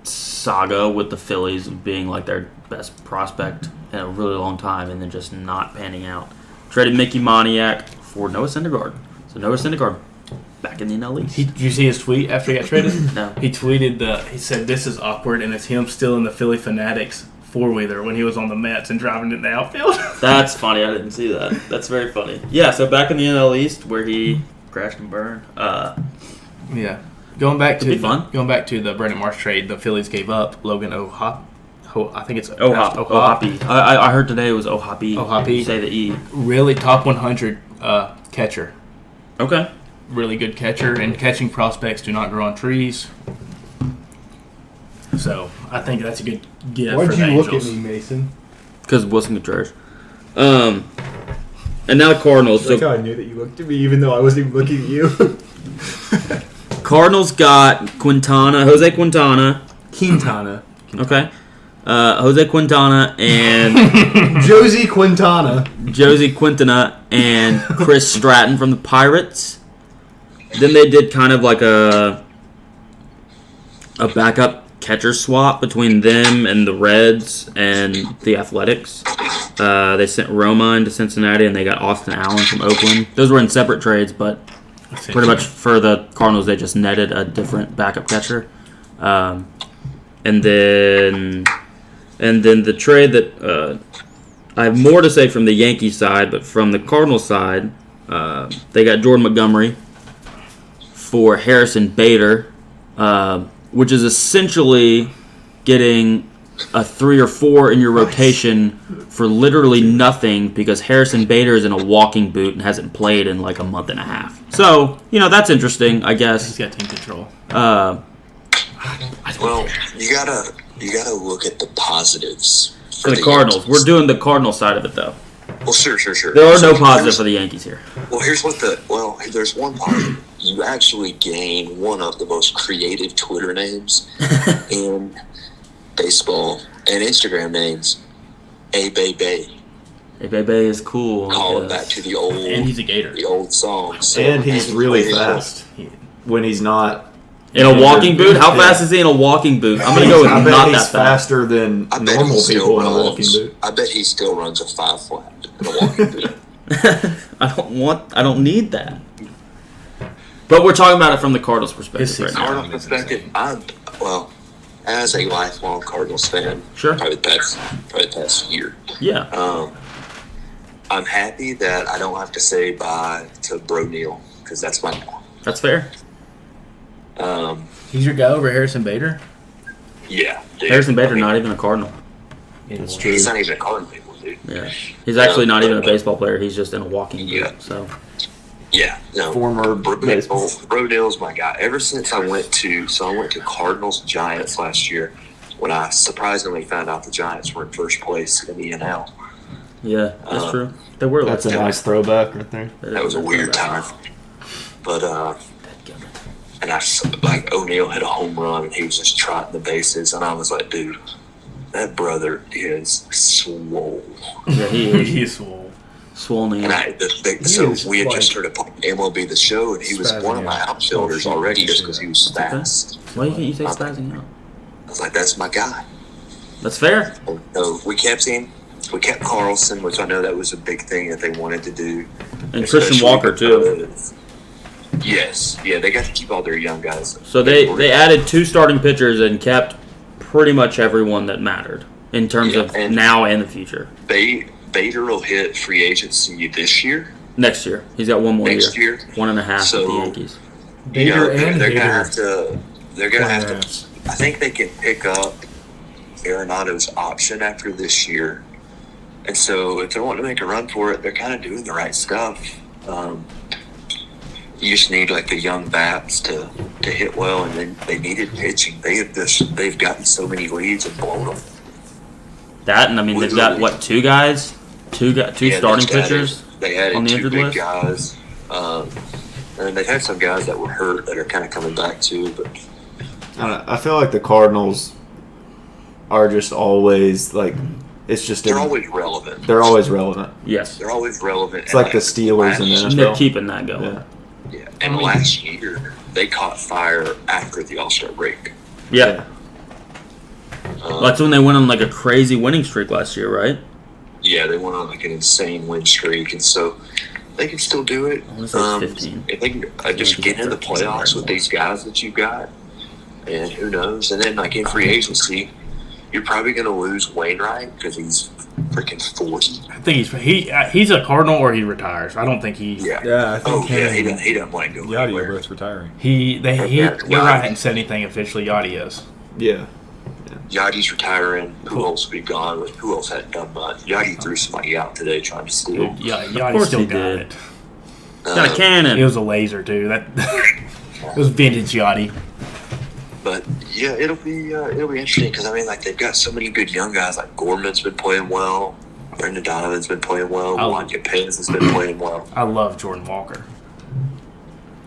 saga with the Phillies of being like their best prospect in a really long time and then just not panning out. Traded Mickey Moniak for Noah Syndergaard. So Noah Syndergaard back in the NL East. Did you see his tweet after he got traded? No. He tweeted he said this is awkward and it's him still in the Philly Fanatics 4-wheeler when he was on the Mets and driving in the outfield. That's funny. I didn't see that. That's very funny. Yeah, so back in the NL East where he crashed and burned. Yeah. Going back to It'd be fun. Going back to the Brandon Marsh trade, the Phillies gave up Logan I think it's Ohapi. I heard today it was Ohapi. Ohapi. Say the E. Really top 100 catcher. Okay. Really good catcher, and catching prospects do not grow on trees. So I think that's a good gift Why'd for you the look Angels. at me, Mason? Because Wilson Contreras. And now Cardinals. Like So how I knew that you looked at me, even though I wasn't even looking at you. Cardinals got Jose Quintana. Quintana. Okay. Jose Quintana and Josie Quintana. Josie Quintana and Chris Stratton from the Pirates. Then they did kind of like a backup catcher swap between them and the Reds and the Athletics. They sent Romine to Cincinnati and they got Austin Allen from Oakland. Those were in separate trades, but pretty much for the Cardinals they just netted a different backup catcher. And then the trade that I have more to say from the Yankees side, but from the Cardinals side, they got Jordan Montgomery for Harrison Bader, which is essentially getting a 3 or 4 in your rotation for literally nothing because Harrison Bader is in a walking boot and hasn't played in like a month and a half. So, that's interesting, I guess. He's got team control. Well, you gotta look at the positives For the Cardinals. Yankees. We're doing the Cardinal side of it, though. Well, sure. There are So no positives for the Yankees here. Well, there's one positive. You actually gain one of the most creative Twitter names in baseball and Instagram names. A Bebe. Hey, Bebe is cool. I Call it guess. back to the old And he's a Gator. the old songs. So, And he's really fast when he's not In a walking boot? How fast is he in a walking boot? I'm going to go with I bet not he's that fast. faster than I bet normal he still people in a runs. walking boot. I bet he still runs a 5 flat in a walking boot. I don't need that. But we're talking about it from the Cardinals' perspective His right now. Cardinals perspective, as a lifelong Cardinals fan, Sure. probably the past year, Yeah. I'm happy that I don't have to say bye to Bro Neal because that's my guy. That's fair. He's your guy over Harrison Bader? Yeah, dude. Harrison Bader, I mean, not even a Cardinal. That's true. He's not even a Cardinal people, dude. Yeah. He's actually not even a baseball player. He's just in a walking boot. Yeah. So Yeah, no. Former baseball. Bro Neal's my guy. Ever since I went to Cardinals Giants last year, when I surprisingly found out the Giants were in first place in the NL. yeah, that's true. They were. That's a like nice throwback right there. That was a weird time. But and O'Neal hit a home run and he was just trotting the bases and I was like, dude, that brother is swole. Yeah, he is. He's swole. Swollen. And is, we had like, just started playing MLB The Show and he was one of my outfielders already just because he was fast. Why can't you say spazzing out? I was like, that's my guy. That's fair. So we kept him. We kept Carlson, which I know that was a big thing that they wanted to do. And Christian Especially Walker, too. Yes. Yeah, they got to keep all their young guys. So they added 2 starting pitchers and kept pretty much everyone that mattered in terms of and now and the future. Bader will hit free agency this year. Next year. He's got 1 more Next year. year. 1.5 So- with the Yankees. Bader and they're Hader. gonna have to. They're gonna have to. Class. I think they can pick up Arenado's option after this year, and so if they're wanting to make a run for it, they're kind of doing the right stuff. You just need like the young bats to hit well, and then they needed pitching. They've gotten so many leads and blown them. That, and I mean, they've got, what, 2 guys? Two Yeah, starting they pitchers added on the 2 injured big list? guys, and they've had some guys that were hurt that are kind of coming back too. But I don't know, I feel like the Cardinals are just always like it's just they're always relevant. they're always relevant. Yes. They're always relevant. It's like the Steelers in the last- And they're NFL. keeping that going. Yeah. Yeah, and last year they caught fire after the All-Star break. Yeah. That's when they went on like a crazy winning streak last year, right? Yeah, they went on like an insane win streak, and so they can still do it. I wanna say it's 15. If they can just get into the playoffs with these guys that you've got, and who knows? And then like in free agency, you're probably going to lose Wainwright because he's freaking 40. I think he's a Cardinal or he retires. I don't think he. Yeah, I think he doesn't want to go Yachty are anywhere. both retiring. Wainwright hadn't said anything officially. Yachty is. Yeah. Yachty's retiring. Who else will be gone? Who else hadn't done much? Yachty threw somebody out today trying to steal. Yeah, Of Yachty course still he got did. it. Got a cannon. It was a laser too. That it was vintage Yachty. But yeah, it'll be interesting because I mean, like they've got so many good young guys. Like Gorman's been playing well. Brendan Donovan's been playing well. Wanya Pence has been playing well. I love Jordan Walker.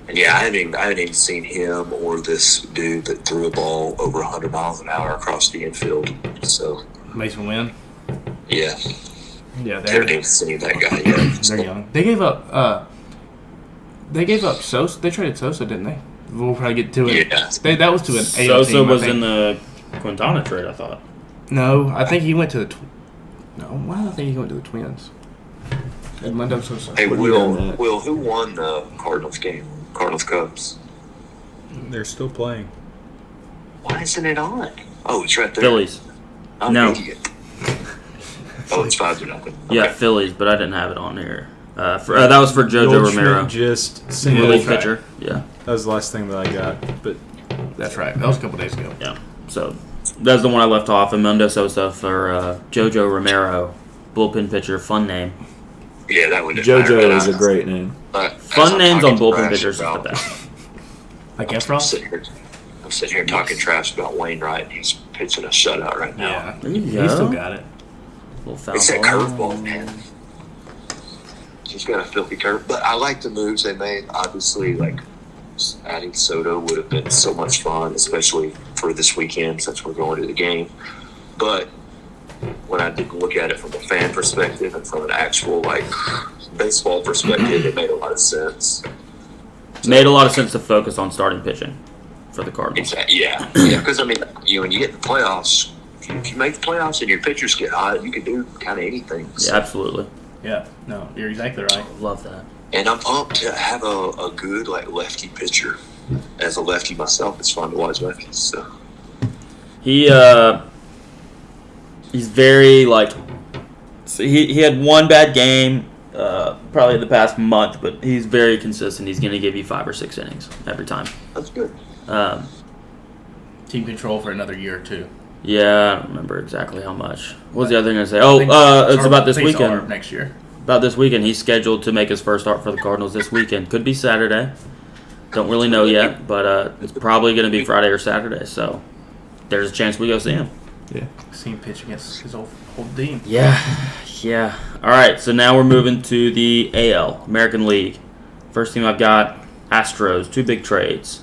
And yeah, I haven't even seen him or this dude that threw a ball over 100 miles an hour across the infield. So Mason Wynn. yeah, Yeah, haven't even seen that guy yet. they're young. They gave up. Sosa. They traded Sosa, didn't they? We'll probably get to it. Yeah. That was to an AL Sosa team, was I think. in the Quintana trade, I thought. No, I think he went to the. No, why do I think he went to the Twins? Edmundo Sosa. Hey, What are you doing Will, next? Will, who won the Cardinals game? Cardinals Cubs. They're still playing. Why isn't it on? Oh, it's right there. Phillies. I'm No. an idiot. Oh, it's 5-0. Yeah, Okay. Phillies, but I didn't have it on here. That was for JoJo Goldschmidt Romero. just single. Relief right. pitcher. Yeah, That was the last thing that I got. But That's right. That was a couple days ago. yeah. So that's the one I left off. Edmundo Sosa for JoJo Romero, bullpen pitcher. Fun name. Yeah, that one didn't matter, JoJo but is a great name. as Fun I'm names on talking bullpen trash pitchers is the about- best. Like I'm Efros? sitting here talking trash about Wainwright. He's pitching a shutout right now. Yeah. There you He go. still got it. Little foul It's that ball. curveball, man. He's got a filthy curve. But I like the moves they made. Obviously, like adding Soto would have been so much fun, especially for this weekend since we're going to the game. But when I did look at it from a fan perspective and from an actual like baseball perspective, it made a lot of sense. Made a lot of sense to focus on starting pitching for the Cardinals. Exactly. Yeah. Because I mean, when you get in the playoffs, if you make the playoffs and your pitchers get hot, you can do kind of anything. Yeah, absolutely. Yeah. No, you're exactly right. Love that. And I'm pumped to have a good like lefty pitcher. As a lefty myself, it's fun to watch lefties. So He's very like. So he had one bad game, probably the past month, but he's very consistent. He's going to give you 5 or 6 innings every time. that's good. Team control for another year or two. Yeah, I don't remember exactly how much. What was the other thing I say? Oh, it's about this weekend. Next year. About this weekend, he's scheduled to make his first start for the Cardinals this weekend. Could be Saturday. Don't really know yet, but it's probably going to be Friday or Saturday. So there's a chance we go see him. Yeah. See him pitch against his old team. Yeah. All right, so now we're moving to the AL, American League. First team I've got, Astros, 2 big trades.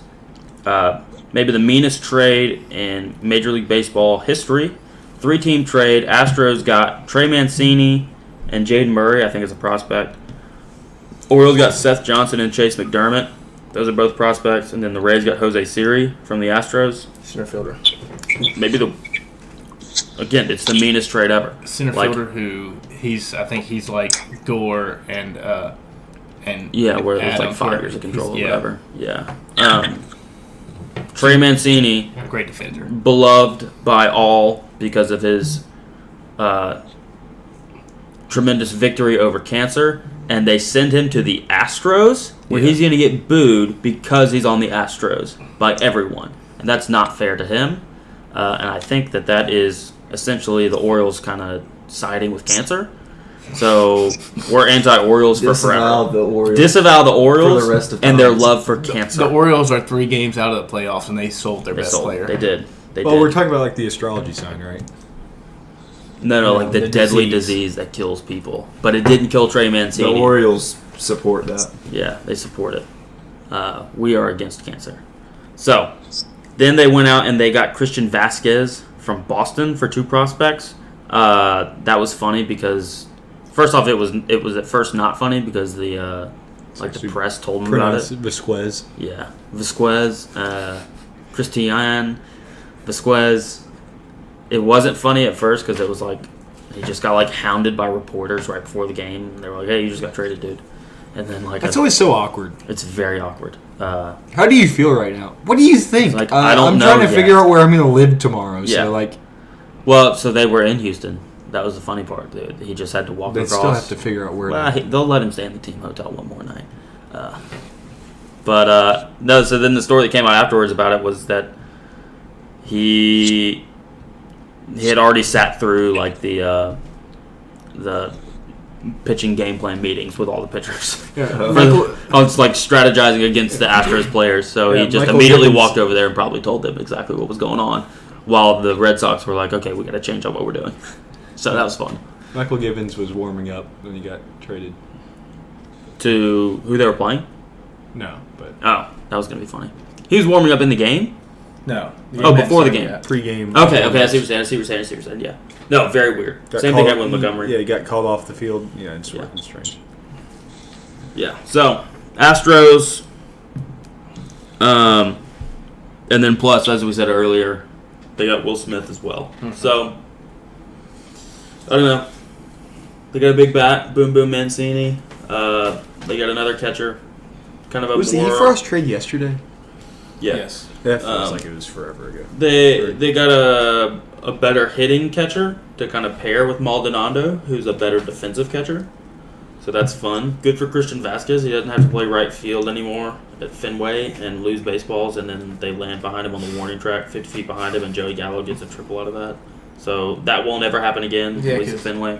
Maybe the meanest trade in Major League Baseball history. 3-team trade. Astros got Trey Mancini and Jaden Murray, I think is a prospect. Orioles got Seth Johnson and Chase McDermott. Those are both prospects. And then the Rays got Jose Siri from the Astros. Center fielder. Maybe again, it's the meanest trade ever. Center Like- fielder who I think he's like Gore and Yeah, where there's like Adams, 5 where years of control or he's- whatever. Yeah. Trey Mancini, Great defender. beloved by all because of his tremendous victory over cancer, and they send him to the Astros, where he's going to get booed because he's on the Astros by everyone, and that's not fair to him. And I think that is essentially the Orioles kind of siding with cancer. So we're anti-Orioles for Disavow forever. the Orioles. Disavow the Orioles For the rest of and their time. love for cancer. The Orioles are 3 games out of the playoffs, and they sold their They best sold. player. They did. well, we're talking about like the astrology sign, right? No, like the deadly disease. disease that kills people. But it didn't kill Trey The Mancini. Orioles support that. Yeah, they support it. We are against cancer. So, then they went out and they got Christian Vasquez from Boston for 2 prospects. That was funny because, first off, it was at first not funny because the press told them about it. Vasquez. Yeah, Vasquez, Christian Vasquez. It wasn't funny at first because it was like he just got like hounded by reporters right before the game. And they were like, "Hey, you just got traded, dude." And then like That's always so awkward. it's very awkward. How do you feel right now? What do you think? Like, I don't I'm know trying to yet. figure out where I'm going to live tomorrow. Yeah. So like, Well, so they were in Houston. That was the funny part. He just had to walk They across. still have to figure out where. Well, they'll let him stay in the team hotel one more night. No, so then the story that came out afterwards about it was that he had already sat through like the pitching game plan meetings with all the pitchers. Yeah. It's like strategizing against the Astros players. So he just Michael immediately Gibbons- walked over there and probably told them exactly what was going on, while the Red Sox were like, okay, we got to change up what we're doing. So that was fun. Michael Gibbons was warming up when he got traded. To who they were playing? No, but Oh, that was going to be funny. He was warming up in the game? No. Oh, before the game. pregame. Okay, I see what you're saying. Yeah. No, very weird. Same thing happened with Montgomery. Yeah, he got called off the field. Yeah, it's Yeah. working strange. Yeah. So, Astros, and then plus, as we said earlier, they got Will Smith as well. Mm-hmm. So, I don't know. They got a big bat, Boom Boom Mancini. They got another catcher. Kind of a Was the more, Frost trade yesterday? Yeah. Yes. That feels like it was forever ago. They got a better hitting catcher to kind of pair with Maldonado, who's a better defensive catcher. So that's fun. Good for Christian Vasquez. He doesn't have to play right field anymore at Fenway and lose baseballs, and then they land behind him on the warning track, 50 feet behind him, and Joey Gallo gets a triple out of that. So that won't ever happen again, Yeah, at least at 'cause- Fenway.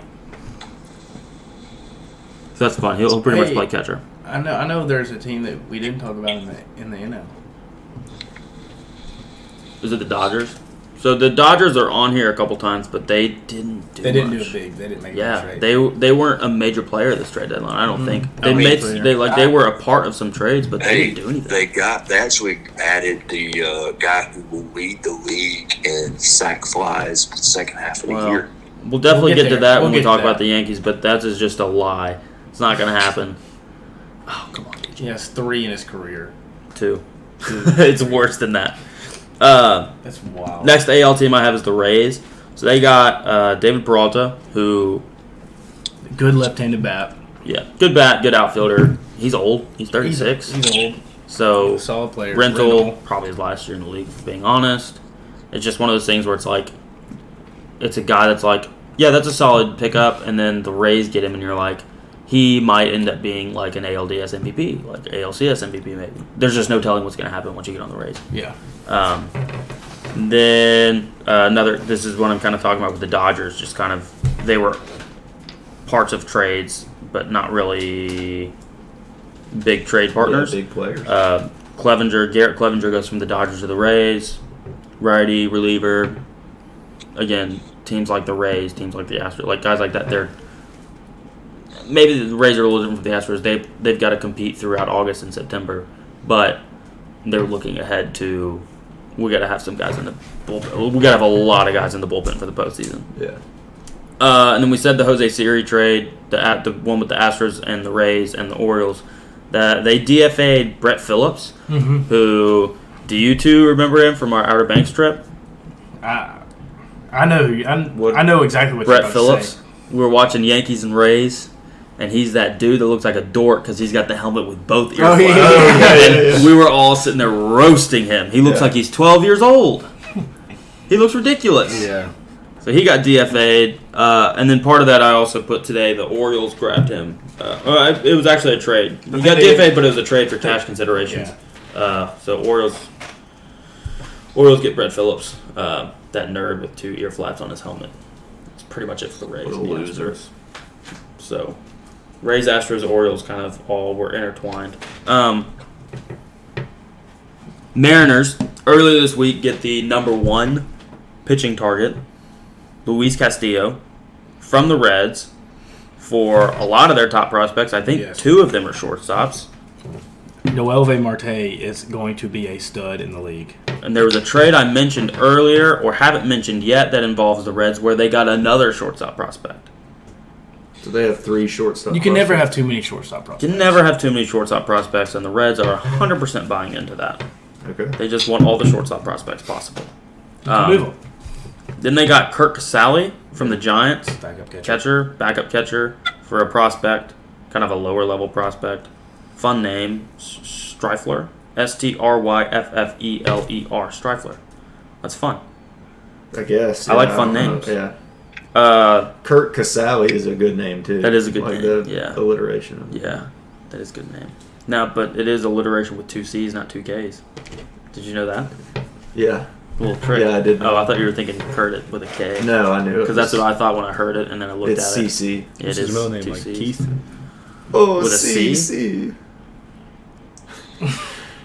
So that's fun. He'll pretty much Hey. play catcher. I know. There's a team that we didn't talk about in the NL. Is it the Dodgers? So the Dodgers are on here a couple times, but they didn't do They didn't much. do it big. They didn't make a Yeah, trade. they weren't a major player this trade deadline. I don't think they I mean, made they were a part of some trades, but they Hey, didn't do anything. they actually added the guy who will lead the league in sack flies the second half of the Well, year. We'll definitely We'll get get to there. that We'll when we get to talk that. about the Yankees, but that is just a lie. It's not going to happen. Oh, come on, DJ. He has 3 in his career. 2. It's worse than that. That's wild. Next AL team I have is the Rays. So they got David Peralta, who, Good left-handed bat. yeah, good bat, good outfielder. He's old. He's 36. He's old. So Solid player. rental, probably his last year in the league, if being honest. It's just one of those things where it's like, it's a guy that's like, yeah, that's a solid pickup, and then the Rays get him, and you're like, he might end up being like an ALDS MVP, like ALCS MVP maybe. There's just no telling what's going to happen once you get on the Rays. Yeah. Then this is what I'm kind of talking about with the Dodgers, just kind of, they were parts of trades, but not really big trade partners. big players. Garrett Clevenger goes from the Dodgers to the Rays, righty reliever. Again, teams like the Rays, teams like the Astros, like guys like that, they're maybe the Rays are a little different from the Astros. They've got to compete throughout August and September, but they're looking ahead to, we got to have some guys in the bullpen. We got to have a lot of guys in the bullpen for the postseason. Yeah. And then we said the Jose Siri trade, the one with the Astros and the Rays and the Orioles, that they DFA'd Brett Phillips, who, do you two remember him from our Outer Banks trip? I know. I know exactly what Brett you're about Phillips. to say. We were watching Yankees and Rays, and he's that dude that looks like a dork because he's got the helmet with both ear Oh, flaps. yeah. And we were all sitting there roasting him. He looks like he's 12 years old. He looks ridiculous. Yeah. So he got DFA'd, and then part of that I also put today, the Orioles grabbed him. It was actually a trade. He got DFA'd, but it was a trade for cash considerations. So Orioles get Brett Phillips, that nerd with 2 ear flaps on his helmet. That's pretty much it for the Rays. What a and the loser. Astros. So Rays, Astros, Orioles kind of all were intertwined. Mariners, earlier this week, get the number 1 pitching target, Luis Castillo, from the Reds for a lot of their top prospects. I think Yes. 2 of them are shortstops. Noelvi Marte is going to be a stud in the league. And there was a trade I mentioned earlier, or haven't mentioned yet, that involves the Reds, where they got another shortstop prospect. So they have 3 shortstop. You can never have too many shortstop prospects. You can never have too many shortstop prospects, and the Reds are 100% buying into that. Okay. They just want all the shortstop prospects possible. You can move them. Then they got Kirk Casale from the Giants, backup catcher for a prospect, kind of a lower level prospect. Fun name, Strifler, Stryffler, Strifler. That's fun. I guess. I like yeah, fun don't know. names. Yeah. Kurt Casale is a good name too. That is a good like name, The yeah. alliteration. Yeah, that is a good name. Now, but it is alliteration with 2 C's, not 2 K's. Did you know that? Yeah. A little trick. Yeah, I did know Oh, I thought you were thinking Kurt it with a K. No, I knew it. Because that's what I thought when I heard it, and then I looked It's at it. CC. It What's is his middle name? 2 Like C's. Keith? Oh, With a C? CC.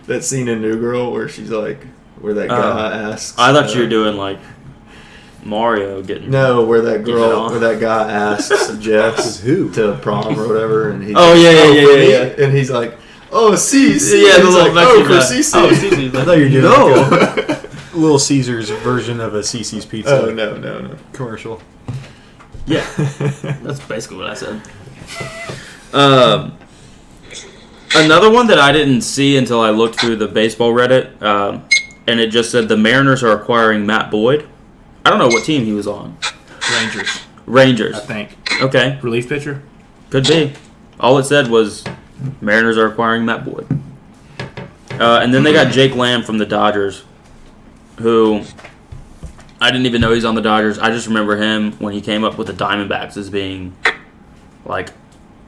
That scene in New Girl where she's like, where that guy asks. I thought you were doing like Mario getting. No, where that Keep it girl, on. where that guy asks Jess Who? to prom or whatever, and he's Oh, like, yeah, for yeah, me?" yeah. And he's like, oh, CC. Yeah, the He's little like, oh, for Mexican CC. guy. Oh, CC. I thought you were doing No. like a Little Caesars version of a CC's Pizza Oh, no. commercial. Yeah, that's basically what I said. Another one that I didn't see until I looked through the baseball Reddit, and it just said the Mariners are acquiring Matt Boyd. I don't know what team he was on. Rangers. I think. Okay, Relief pitcher? could be. All it said was Mariners are acquiring Matt Boyd. And then they got Jake Lamb from the Dodgers, who I didn't even know he's on the Dodgers. I just remember him when he came up with the Diamondbacks as being like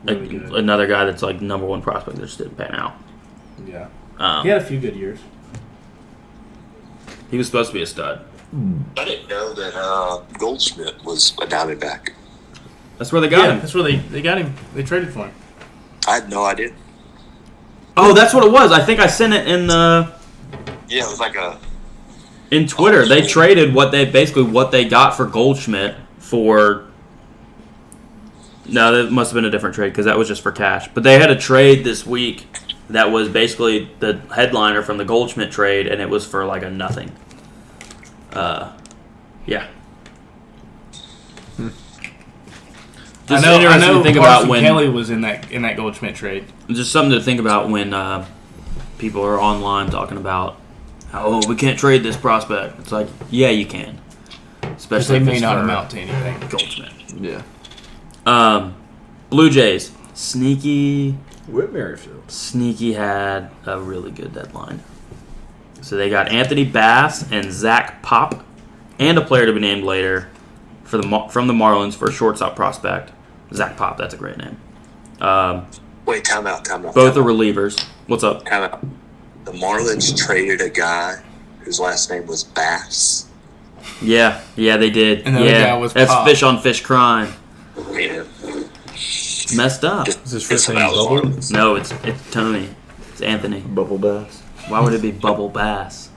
Really good. another guy that's like number 1 prospect that just didn't pan out. Yeah. Um, He had a few good years. He was supposed to be a stud. I didn't know that Goldschmidt was a Diamondback. That's where they got him. That's where they got him. They traded for him. I had no idea. Oh, that's what it was. I think I sent it in the Yeah, it was like a. in Twitter. They traded what they got for Goldschmidt for. No, that must have been a different trade because that was just for cash. But they had a trade this week that was basically the headliner from the Goldschmidt trade, and it was for like a nothing. Yeah. Just I interesting know to think Carson about when Kelly was in that Goldschmidt trade. just something to think about when people are online talking about how we can't trade this prospect. It's like, yeah, you can, Because especially they if may it's not for amount to anything. Goldschmidt. Yeah. Blue Jays, sneaky Whit Merrifield. had a really good deadline. So they got Anthony Bass and Zach Pop, and a player to be named later from the Marlins for a shortstop prospect. Zach Pop, that's a great name. Wait, time out. Both are relievers. What's up? Time out. The Marlins traded a guy whose last name was Bass. Yeah, they did. And the other yeah, guy was that's Pop. fish on fish crime. Yeah. It's messed up. Is his first name Disavows Bubble? Marlins. No, it's Tony. It's Anthony. Bubble Bass. Why would it be Bubble Bass?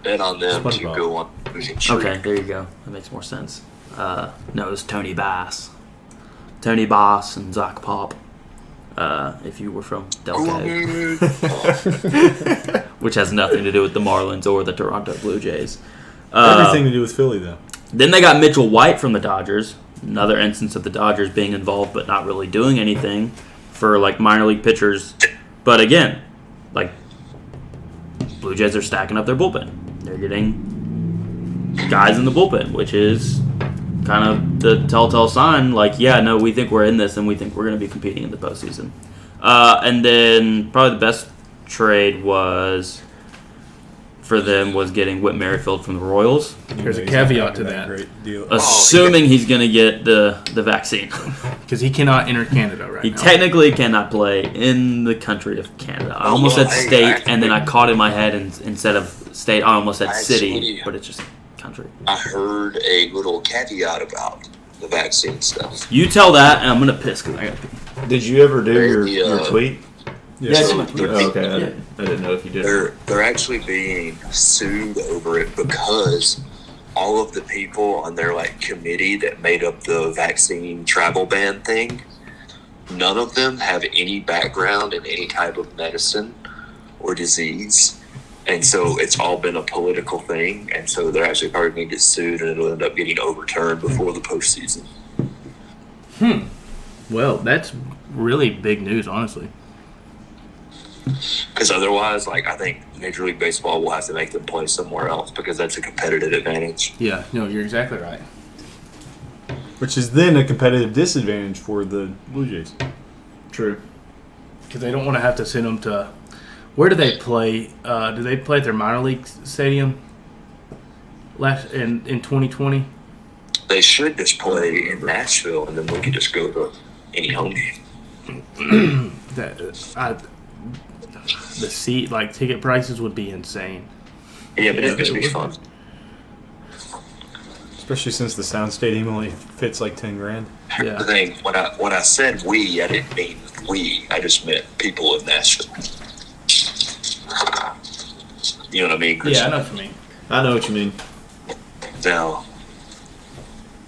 Bet on them to SpongeBob. go on losing streak. Okay, there you go. That makes more sense. No, it was Tony Bass. Tony Bass and Zach Pop. If you were from Delco, which has nothing to do with the Marlins or the Toronto Blue Jays. Everything to do with Philly, though. Then they got Mitchell White from the Dodgers. Another instance of the Dodgers being involved but not really doing anything for like minor league pitchers. But again, like Blue Jays are stacking up their bullpen. They're getting guys in the bullpen, which is kind of the telltale sign. Like, yeah, no, we think we're in this and we think we're going to be competing in the postseason. And then probably the best trade for them was getting Whit Merrifield from the Royals, There's a He's not caveat to having that. Great deal. assuming he's going to get the vaccine. Because he cannot enter Canada right He now. technically cannot play in the country of Canada. I almost said state, and then I caught in my head, and instead of state, I almost said city, Actually- but it's just country. I heard a little caveat about the vaccine stuff. You tell that, and I'm going to piss because I got to pee. Did you ever do your Yeah. tweet? Yes. it's in my Twitter. Oh, okay, I didn't know if you did. They're actually being sued over it because all of the people on their like committee that made up the vaccine travel ban thing, none of them have any background in any type of medicine or disease. And so it's all been a political thing, and so they're actually probably going to get sued, and it'll end up getting overturned before the postseason. Well, that's really big news, honestly. Because otherwise, like I think Major League Baseball will have to make them play somewhere else because that's a competitive advantage. Yeah, no, you're exactly right. Which is then a competitive disadvantage for the Blue Jays. True. Because they don't want to have to send them to. Where do they play? Do they play at their minor league stadium? in 2020? They should just play in Nashville, and then we could just go to any home game. The seat, like ticket prices, would be insane. Yeah, but it'd just be fun. Especially since the Sound Stadium only fits like $10,000. The Yeah. thing, when I said we, I didn't mean we. I just meant people of Nashville. You know what I mean, Chris? Yeah, I know what you mean. I know what you mean. Now,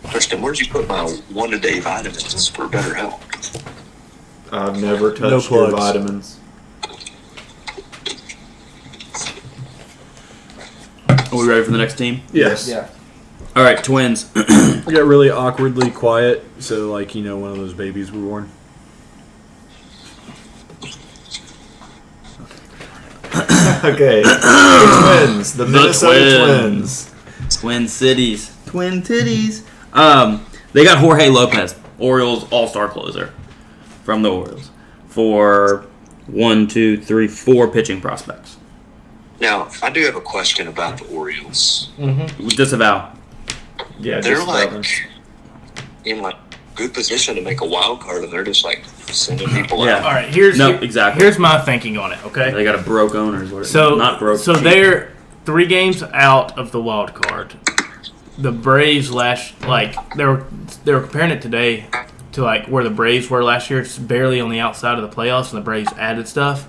Kristen, where'd you put my one-a-day vitamins for better health? I've never No touched your plugs. vitamins. Are we ready for the next team? Yes. Yeah. All right, Twins. We got really awkwardly quiet, so like, you know, one of those babies were born. Okay. The Twins. The Minnesota Twins. Twin Cities. Twin Titties. They got Jorge Lopez, Orioles all-star closer from the Orioles, for 4 pitching prospects. Now, I do have a question about the Orioles. Disavow. Yeah, They're just like that in like good position to make a wild card, and they're just like sending people Yeah. out. All right, exactly. Here's my thinking on it, okay? They got a broke owner. Is what it is. So Not broke. So cheap. they're 3 games out of the wild card. The Braves they were comparing it today to like where the Braves were last year. It's barely on the outside of the playoffs, and the Braves added stuff.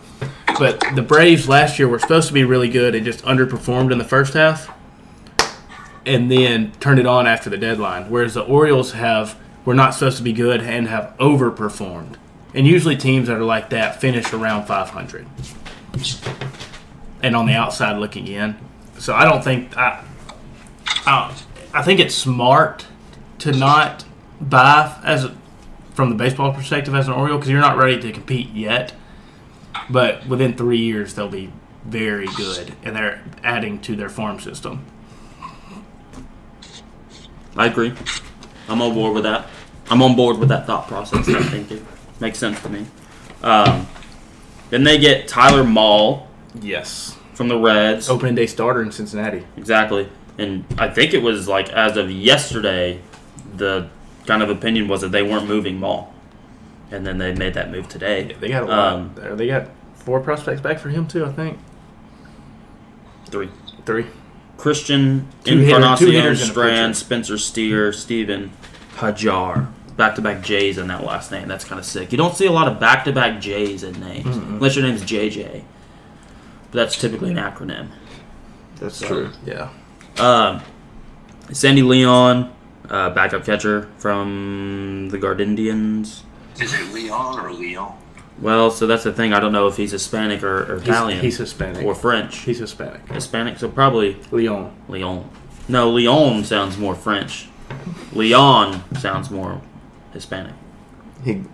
But the Braves last year were supposed to be really good and just underperformed in the first half, and then turned it on after the deadline. Whereas the Orioles were not supposed to be good and have overperformed. And usually teams that are like that finish around 500. And on the outside looking in. So I don't think I think it's smart to not buy from the baseball perspective as an Oriole, because you're not ready to compete yet. But within 3 years they'll be very good, and they're adding to their farm system. I agree. I'm on board with that. I'm on board with that thought process. That thinking makes sense to me. Then they get Tyler Mahle Yes. from the Reds. Opening day starter in Cincinnati. Exactly. And I think it was like as of yesterday, the kind of opinion was that they weren't moving Mahle. And then they made that move today. They got a lot. They got 4 prospects back for him too, I think. 3. 3. Christian Two hitters Encarnacion, and a Strand, pitcher. Spencer Steer, Steven Hajar. Back-to-back J's in that last name. That's kind of sick. You don't see a lot of back-to-back J's in names, unless your name's JJ. But that's typically an acronym. That's true. Yeah. Sandy Leon, backup catcher from the Gardindians. Is it Leon or Leon? Well, so that's the thing. I don't know if he's Hispanic or Italian. He's Hispanic. Or French. He's Hispanic. Hispanic, so probably Leon. Leon. No, Leon sounds more French. Leon sounds more Hispanic. He, Kind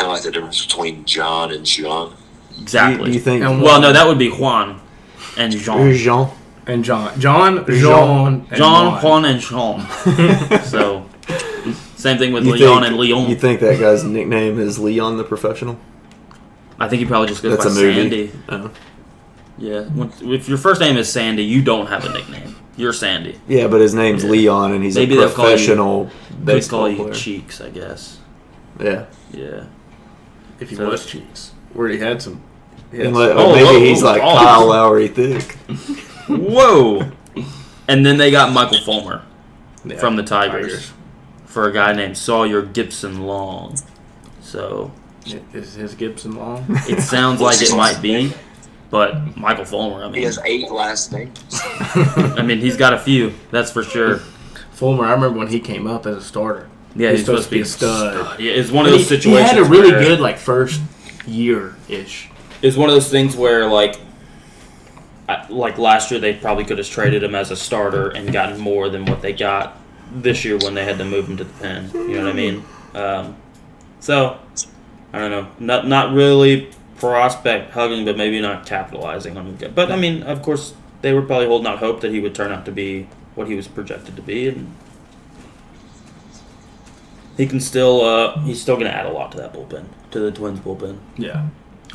of like the difference between John and Jean. Exactly. do you think? And Well, no, that would be Juan and Jean. Jean. And John. John, Jean, and John, Juan, and Jean. So, same thing with You Leon think- and Leon. You think that guy's nickname is Leon the Professional? I think he probably just goes That's by a movie. Sandy. Oh. Yeah. If your first name is Sandy, you don't have a nickname. You're Sandy. Yeah, but his name's Yeah. Leon, and he's Maybe a they'll call you- professional They baseball call you player. Cheeks, I guess. Yeah. Yeah. If he So- was Cheeks. Where he had some. And Oh, maybe oh, he's like oh. Kyle Lowry thick. Whoa. And then they got Michael Fulmer from the Tigers for a guy named Sawyer Gibson Long. So Is his Gibson long? it sounds like it might be, but Michael Fulmer, I He mean, has 8 last names. he's got a few, that's for sure. Fulmer, I remember when he came up as a starter. Yeah, He's supposed to be a stud. Yeah, it's one of those He situations. had a really where- good first year-ish. It's one of those things where like last year they probably could have traded him as a starter and gotten more than what they got this year when they had to move him to the pen. You know what I mean? So I don't know. Not really prospect hugging, but maybe not capitalizing on him. But I mean, of course, they were probably holding out hope that he would turn out to be what he was projected to be, and he can still. He's still going to add a lot to that bullpen, to the Twins bullpen. Yeah.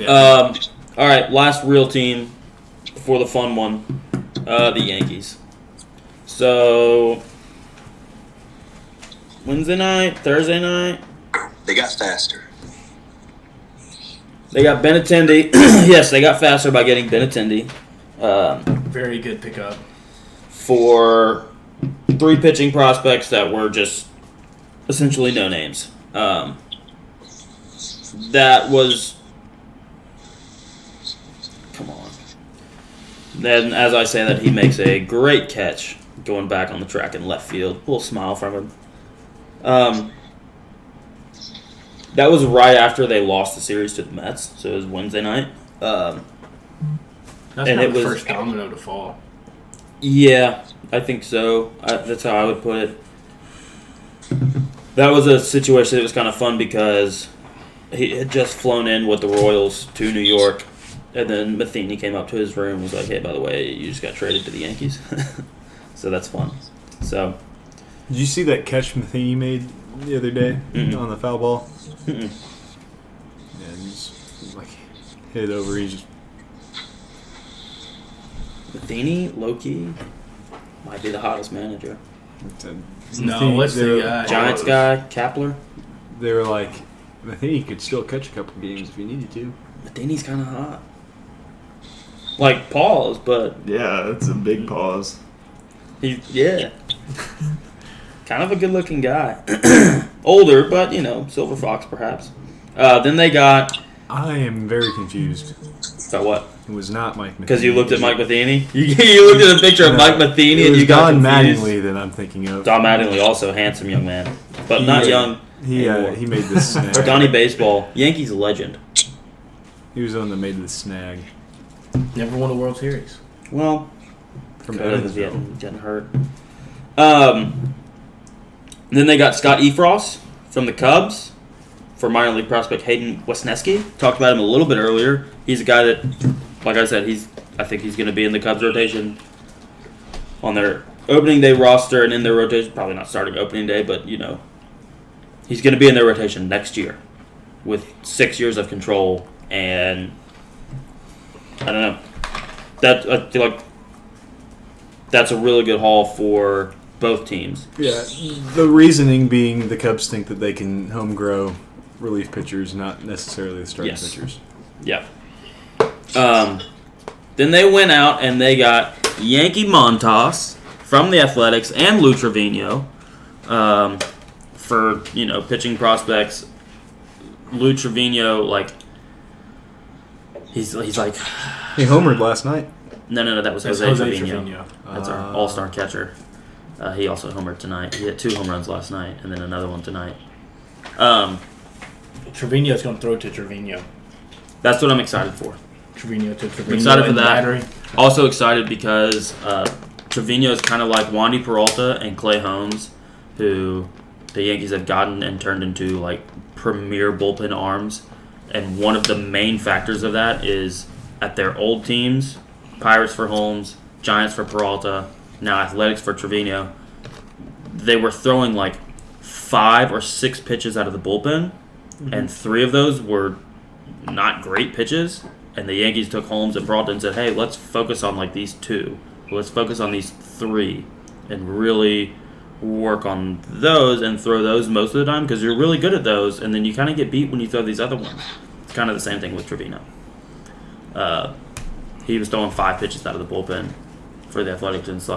All right, last real team before the fun one, the Yankees. So Wednesday night, Thursday night. They got faster. They got Benintendi. Yes, they got faster by getting Benintendi. Very good pickup. For 3 pitching prospects that were just essentially no names. That was... Come on. Then, as I say that, he makes a great catch going back on the track in left field. A little smile from him. That was right after they lost the series to the Mets, so it was Wednesday night. That's and not it the was first domino to fall. Yeah, I think so. That's how I would put it. That was a situation that was kind of fun because he had just flown in with the Royals to New York, and then Matheny came up to his room and was like, "Hey, by the way, you just got traded to the Yankees." So that's fun. So, Did you see that catch Matheny made the other day on the foul ball? mm-mm. Yeah, he just like hit it over. He just Matheny, low-key, might be the hottest manager. No, what's the guy? Giants guy, Kapler. They were like, Matheny could still catch a couple games if he needed to. Matheny's kind of hot. Like, pause, but Yeah, that's a big pause. yeah. Kind of a good-looking guy. Older, but, Silver Fox, perhaps. Then they got... I am very confused. About what? It was not Mike Matheny. Because you looked at Mike Matheny? You looked at a picture of Mike Matheny It and was you got Don confused. Mattingly that I'm thinking of. Don Mattingly, also a handsome young man. But not young. He made this snag. Donnie Baseball, Yankees legend. He was the one that made this snag. Never won a World Series. Well, From could have if he Evansville. hadn't hurt. Then they got Scott Efros from the Cubs for minor league prospect Hayden Wesneski. Talked about him a little bit earlier. He's a guy that, like I said, I think he's going to be in the Cubs rotation on their opening day roster and in their rotation. Probably not starting opening day, but he's going to be in their rotation next year with 6 years of control. And I don't know. I feel like that's a really good haul for both teams. Yeah, the reasoning being the Cubs think that they can home grow relief pitchers, not necessarily the starting pitchers. Yeah. Then they went out and they got Yankee Montas from the Athletics and Lou Trevino for pitching prospects. Lou Trevino, he's like He homered last night. no, that was That's Jose Jose Trevino. Trevino. That's our all-star catcher. He also homered tonight. He hit 2 home runs last night and then another one tonight. Trevino's going to throw to Trevino. That's what I'm excited for. Trevino to Trevino. I'm excited for in the that. battery. Also excited because Trevino is kind of like Wandy Peralta and Clay Holmes, who the Yankees have gotten and turned into premier bullpen arms. And one of the main factors of that is at their old teams, Pirates for Holmes, Giants for Peralta, now Athletics for Trevino, they were throwing 5 or 6 pitches out of the bullpen, and 3 of those were not great pitches. And the Yankees took Holmes and Peralta and said, "Hey, let's focus on these 2. Let's focus on these 3, and really work on those and throw those most of the time because you're really good at those, and then you kind of get beat when you throw these other ones." It's kind of the same thing with Trevino. He was throwing 5 pitches out of the bullpen for the Athletics, and it's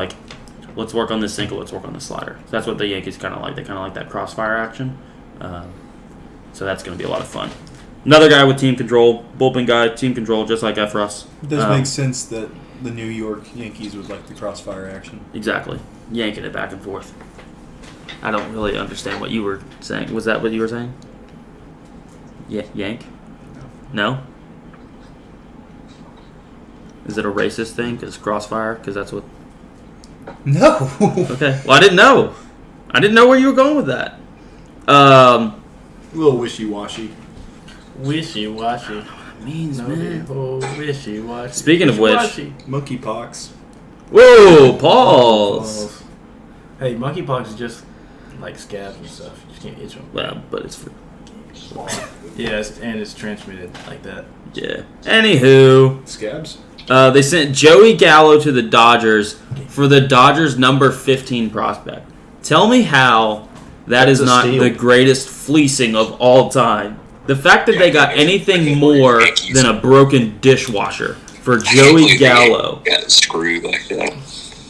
let's work on this single, let's work on this slider. So that's what the Yankees kind of like. They kind of like that crossfire action. So that's going to be a lot of fun. Another guy with team control, bullpen guy, team control, just like Efros. It does make sense that the New York Yankees would like the crossfire action. Exactly. Yanking it back and forth. I don't really understand what you were saying. Was that what you were saying? Yeah, yank? No? Is it a racist thing? Because crossfire? Because that's what... No. Okay. Well, I didn't know. I didn't know where you were going with that. A little wishy-washy. Wishy-washy. It means, No, man. wishy-washy. Speaking of which... Wishy-washy. Monkeypox. Whoa, pause. Hey, monkeypox is just like scabs and stuff. You just can't itch them. Well, but it's for... Yeah, and it's transmitted like that. Yeah. Anywho. Scabs? They sent Joey Gallo to the Dodgers for the Dodgers' number 15 prospect. Tell me how that is That's a not steal. the greatest fleecing of all time. The fact that they got anything more than a broken dishwasher for Joey Gallo. Got screwed like that.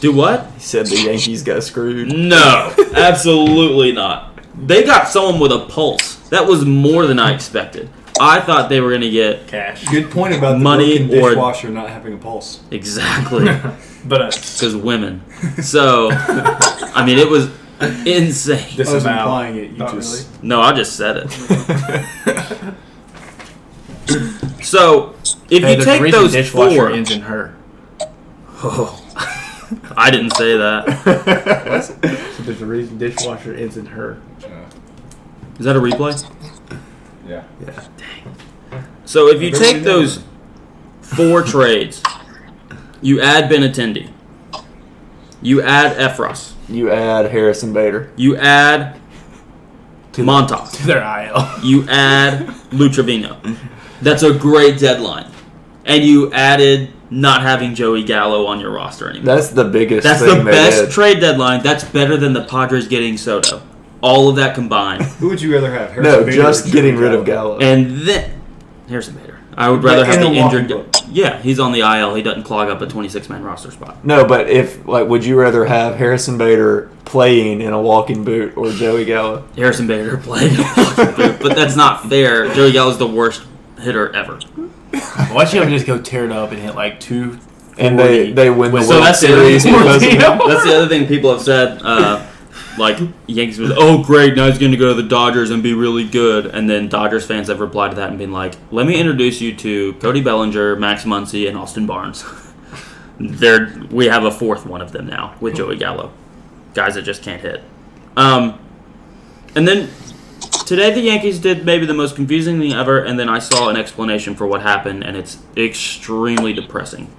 Do what? He said the Yankees got screwed. No, absolutely not. They got someone with a pulse. That was more than I expected. I thought they were going to get Cash. Good point about the Money broken or- dishwasher not having a pulse. exactly But because women. So, I mean, it was insane. I was disavow. implying it. You Not just No, I just said it. So, if Hey, you there's a take reason those dishwasher four, ends in her. I didn't say that. So there's a reason dishwasher ends in her. Is that a replay? yeah. So if you Everybody take knows. those four trades, you add Benintendi, you add Efros, You add Harrison Bader. you add Montauk, To their IL. you add Luchavino. That's a great deadline. And you added not having Joey Gallo on your roster anymore. That's the biggest That's thing the they best did. trade deadline. That's better than the Padres getting Soto. All of that combined. Who would you rather have? Harrison No, Bader just or getting Joey rid of Gallo? Gallo. And then Harrison Bader. I would rather But have in the a walking injured. book. Yeah, he's on the IL. He doesn't clog up a 26-man roster spot. No, but if would you rather have Harrison Bader playing in a walking boot or Joey Gallo? Harrison Bader playing, but that's not fair. Joey Gallo's the worst hitter ever. Why don't you ever just go tear it up and hit like 2? And they win the So World that's the Series other because of thing. him. That's the other thing people have said. Like Yankees was, oh great, now he's going to go to the Dodgers and be really good. And then Dodgers fans have replied to that and been like, let me introduce you to Cody Bellinger, Max Muncy, and Austin Barnes. We have a fourth one of them now with Joey Gallo, guys that just can't hit. And then today the Yankees did maybe the most confusing thing ever, and then I saw an explanation for what happened, and it's extremely depressing.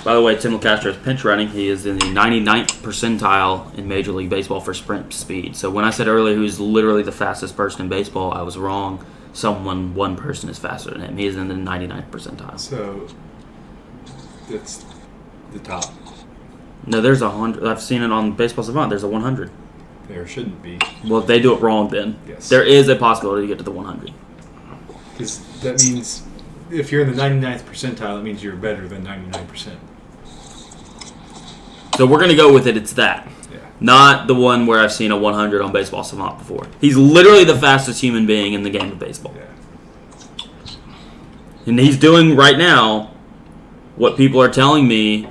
By the way, Tim LeCastro's pinch running. He is in the 99th percentile in Major League Baseball for sprint speed. So when I said earlier he was literally the fastest person in baseball, I was wrong. One person is faster than him. He is in the 99th percentile. So that's the top. No, there's 100. I've seen it on Baseball Savant. There's a 100. There shouldn't be. Well, if they do it wrong, then Yes. there is a possibility to get to the 100. Because that means if you're in the 99th percentile, that means you're better than 99%. So we're going to go with it. It's that. Yeah. Not the one where I've seen a 100 on Baseball Savant before. He's literally the fastest human being in the game of baseball. Yeah. And he's doing right now what people are telling me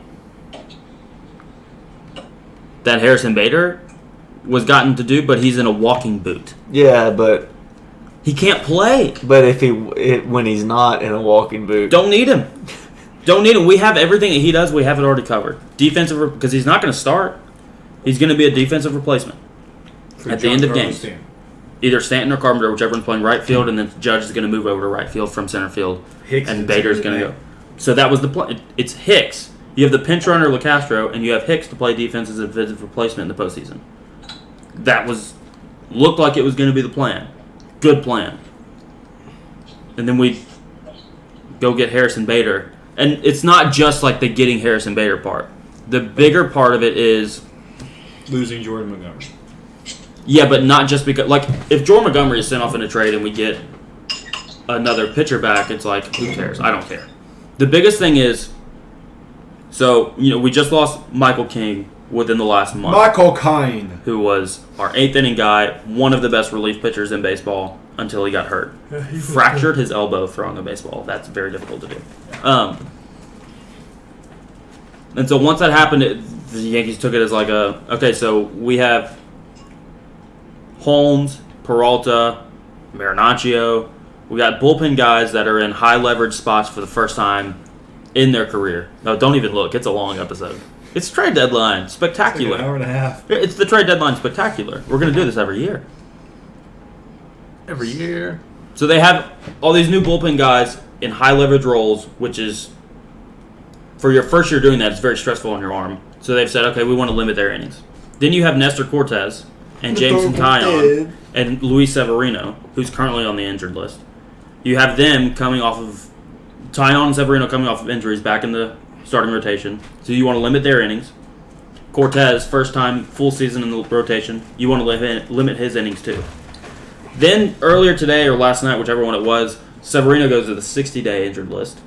that Harrison Bader was gotten to do, but he's in a walking boot. Yeah, but He can't play. if when he's not in a walking boot, Don't need him. Don't need him. We have everything that he does. We have it already covered. Defensive, because he's not going to start. He's going to be a defensive replacement For at the end of Giancarlo games. Stanton. Either Stanton or Carpenter, whichever one's playing right field, and then Judge is going to move over to right field from center field, Hicks and is Bader's in going to there. go. So that was the plan. It's Hicks. You have the pinch runner LeCastro, and you have Hicks to play defense as a defensive replacement in the postseason. That looked like it was going to be the plan. Good plan. And then we go get Harrison Bader. And it's not just like the getting Harrison Bader part. The bigger part of it is, Losing Jordan Montgomery. yeah, but not just because, like, if Jordan Montgomery is sent off in a trade and we get another pitcher back, it's like, who cares? I don't care. The biggest thing is, so, we just lost Michael King within the last month, Michael Kine. who was our 8th inning guy, one of the best relief pitchers in baseball until he got hurt. Fractured his elbow throwing a baseball. That's very difficult to do. And so once that happened, the Yankees took it as like okay, so we have Holmes, Peralta, Marinaccio. We got bullpen guys that are in high leverage spots for the first time in their career. No, don't even look. It's a long episode. It's trade deadline. Spectacular. Like an hour and a half. It's the trade deadline spectacular. We're going to do this every year. Every year. So they have all these new bullpen guys in high leverage roles, which is, for your first year doing that, it's very stressful on your arm. So they've said, okay, we want to limit their innings. Then you have Nestor Cortez and Jameson Taillon and Luis Severino, who's currently on the injured list. You have them coming off of Tyon and Severino coming off of injuries back in the starting rotation. So you want to limit their innings. Cortez, first time full season in the rotation. You want to limit his innings too. Then earlier today or last night, whichever one it was, Severino goes to the 60-day injured list,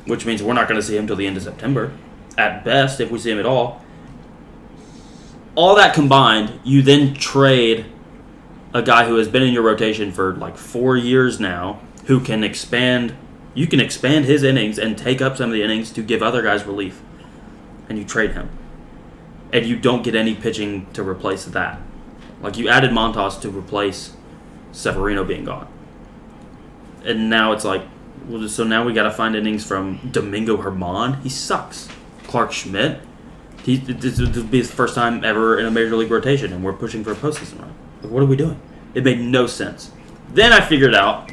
which means we're not going to see him until the end of September, at best, if we see him at all. All that combined, you then trade a guy who has been in your rotation for like 4 years now, who can expand. You can expand his innings and take up some of the innings to give other guys relief, and you trade him, and you don't get any pitching to replace that. Like you added Montas to replace Severino being gone, and now it's like, well, so now we got to find innings from Domingo Germán. He sucks. Clark Schmidt. This would be his first time ever in a major league rotation, and we're pushing for a postseason run. Like, what are we doing? It made no sense. Then I figured out.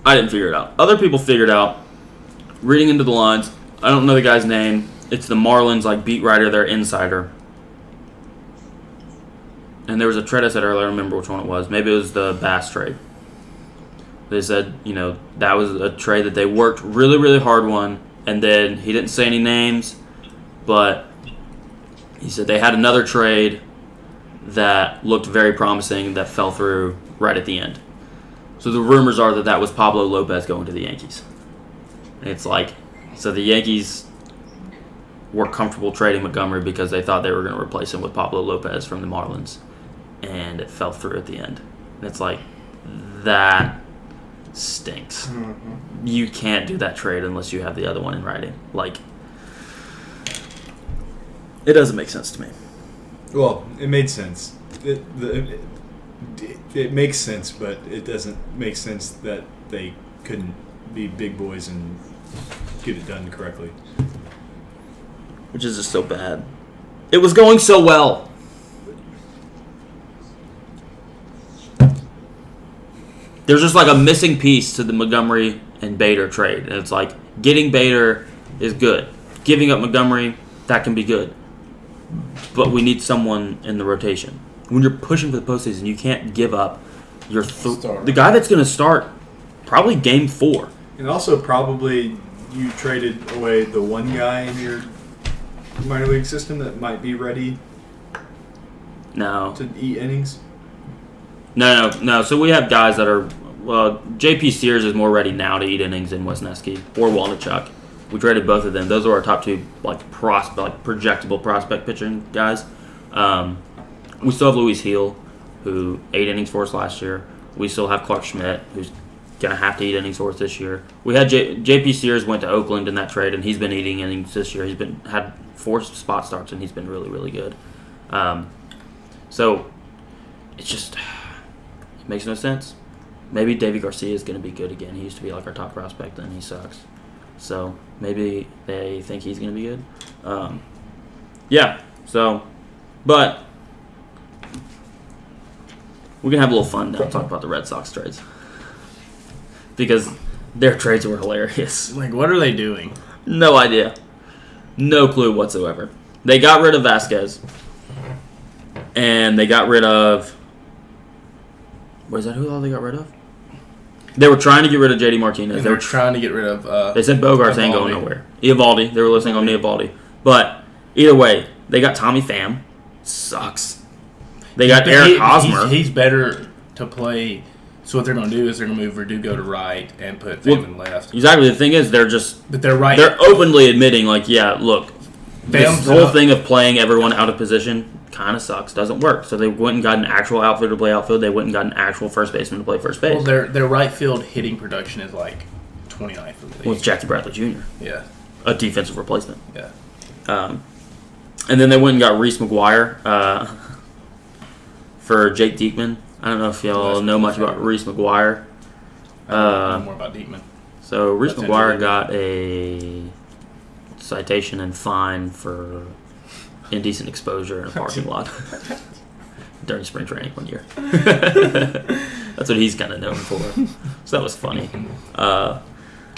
I didn't figure it out. Other people figured out. Reading into the lines, I don't know the guy's name. It's the Marlins like beat writer, their insider. And there was a trade I said earlier. I don't remember which one it was. Maybe it was the Bass trade. They said, that was a trade that they worked really, really hard on. And then he didn't say any names, but he said they had another trade that looked very promising that fell through right at the end. So the rumors are that was Pablo Lopez going to the Yankees. And it's like, so the Yankees were comfortable trading Montgomery because they thought they were going to replace him with Pablo Lopez from the Marlins. And it fell through at the end. And it's like, that stinks. Mm-hmm. You can't do that trade unless you have the other one in writing. Like, it doesn't make sense to me. Well, it made sense. It makes sense, but it doesn't make sense that they couldn't be big boys and get it done correctly. Which is just so bad. It was going so well. There's just like a missing piece to the Montgomery and Bader trade. And it's like, getting Bader is good. Giving up Montgomery, that can be good. But we need someone in the rotation. When you're pushing for the postseason, you can't give up your the guy that's going to start probably game 4. And also probably you traded away the one guy in your minor league system that might be ready to eat innings. No. So we have guys that are, J.P. Sears is more ready now to eat innings than Wesneski or Waldichuk. We traded both of them. Those are our top two projectable prospect pitching guys. We still have Luis Heel, who 8 innings for us last year. We still have Clark Schmidt, who's going to have to eat innings for us this year. We had J.P. Sears went to Oakland in that trade, and he's been eating innings this year. He's had 4 spot starts, and he's been really, really good. So it's just, it makes no sense. Maybe Davey Garcia is going to be good again. He used to be like our top prospect, and he sucks. So maybe they think he's going to be good. But we can have a little fun now and talk about the Red Sox trades. Because their trades were hilarious. Like, what are they doing? No idea. No clue whatsoever. They got rid of Vasquez. And they got rid of... Was that who all they got rid of? They were trying to get rid of JD Martinez. They were trying to get rid of... they said Bogarts ain't going nowhere. Eovaldi. They were listening on Eovaldi. But either way, they got Tommy Pham. Sucks. They got Eric Hosmer. He's better to play. So what they're going to do is they're going to move Verdugo to right and put Pham in left. Exactly. The thing is, But they're right. They're openly admitting, like, yeah, look, this whole thing of playing everyone out of position kind of sucks. Doesn't work. So they went and got an actual outfielder to play outfield. They went and got an actual first baseman to play first base. Well, their right field hitting production is like 29th in the league. Well, it's Jackie Bradley Jr. Yeah. A defensive replacement. Yeah. And then they went and got Reese McGuire for Jake Diekman. I don't know if y'all know much about Reese McGuire. I know more about Diekman. So Reese McGuire got a citation and fine for indecent exposure in a parking lot during spring training one year. That's what he's kind of known for. So that was funny. I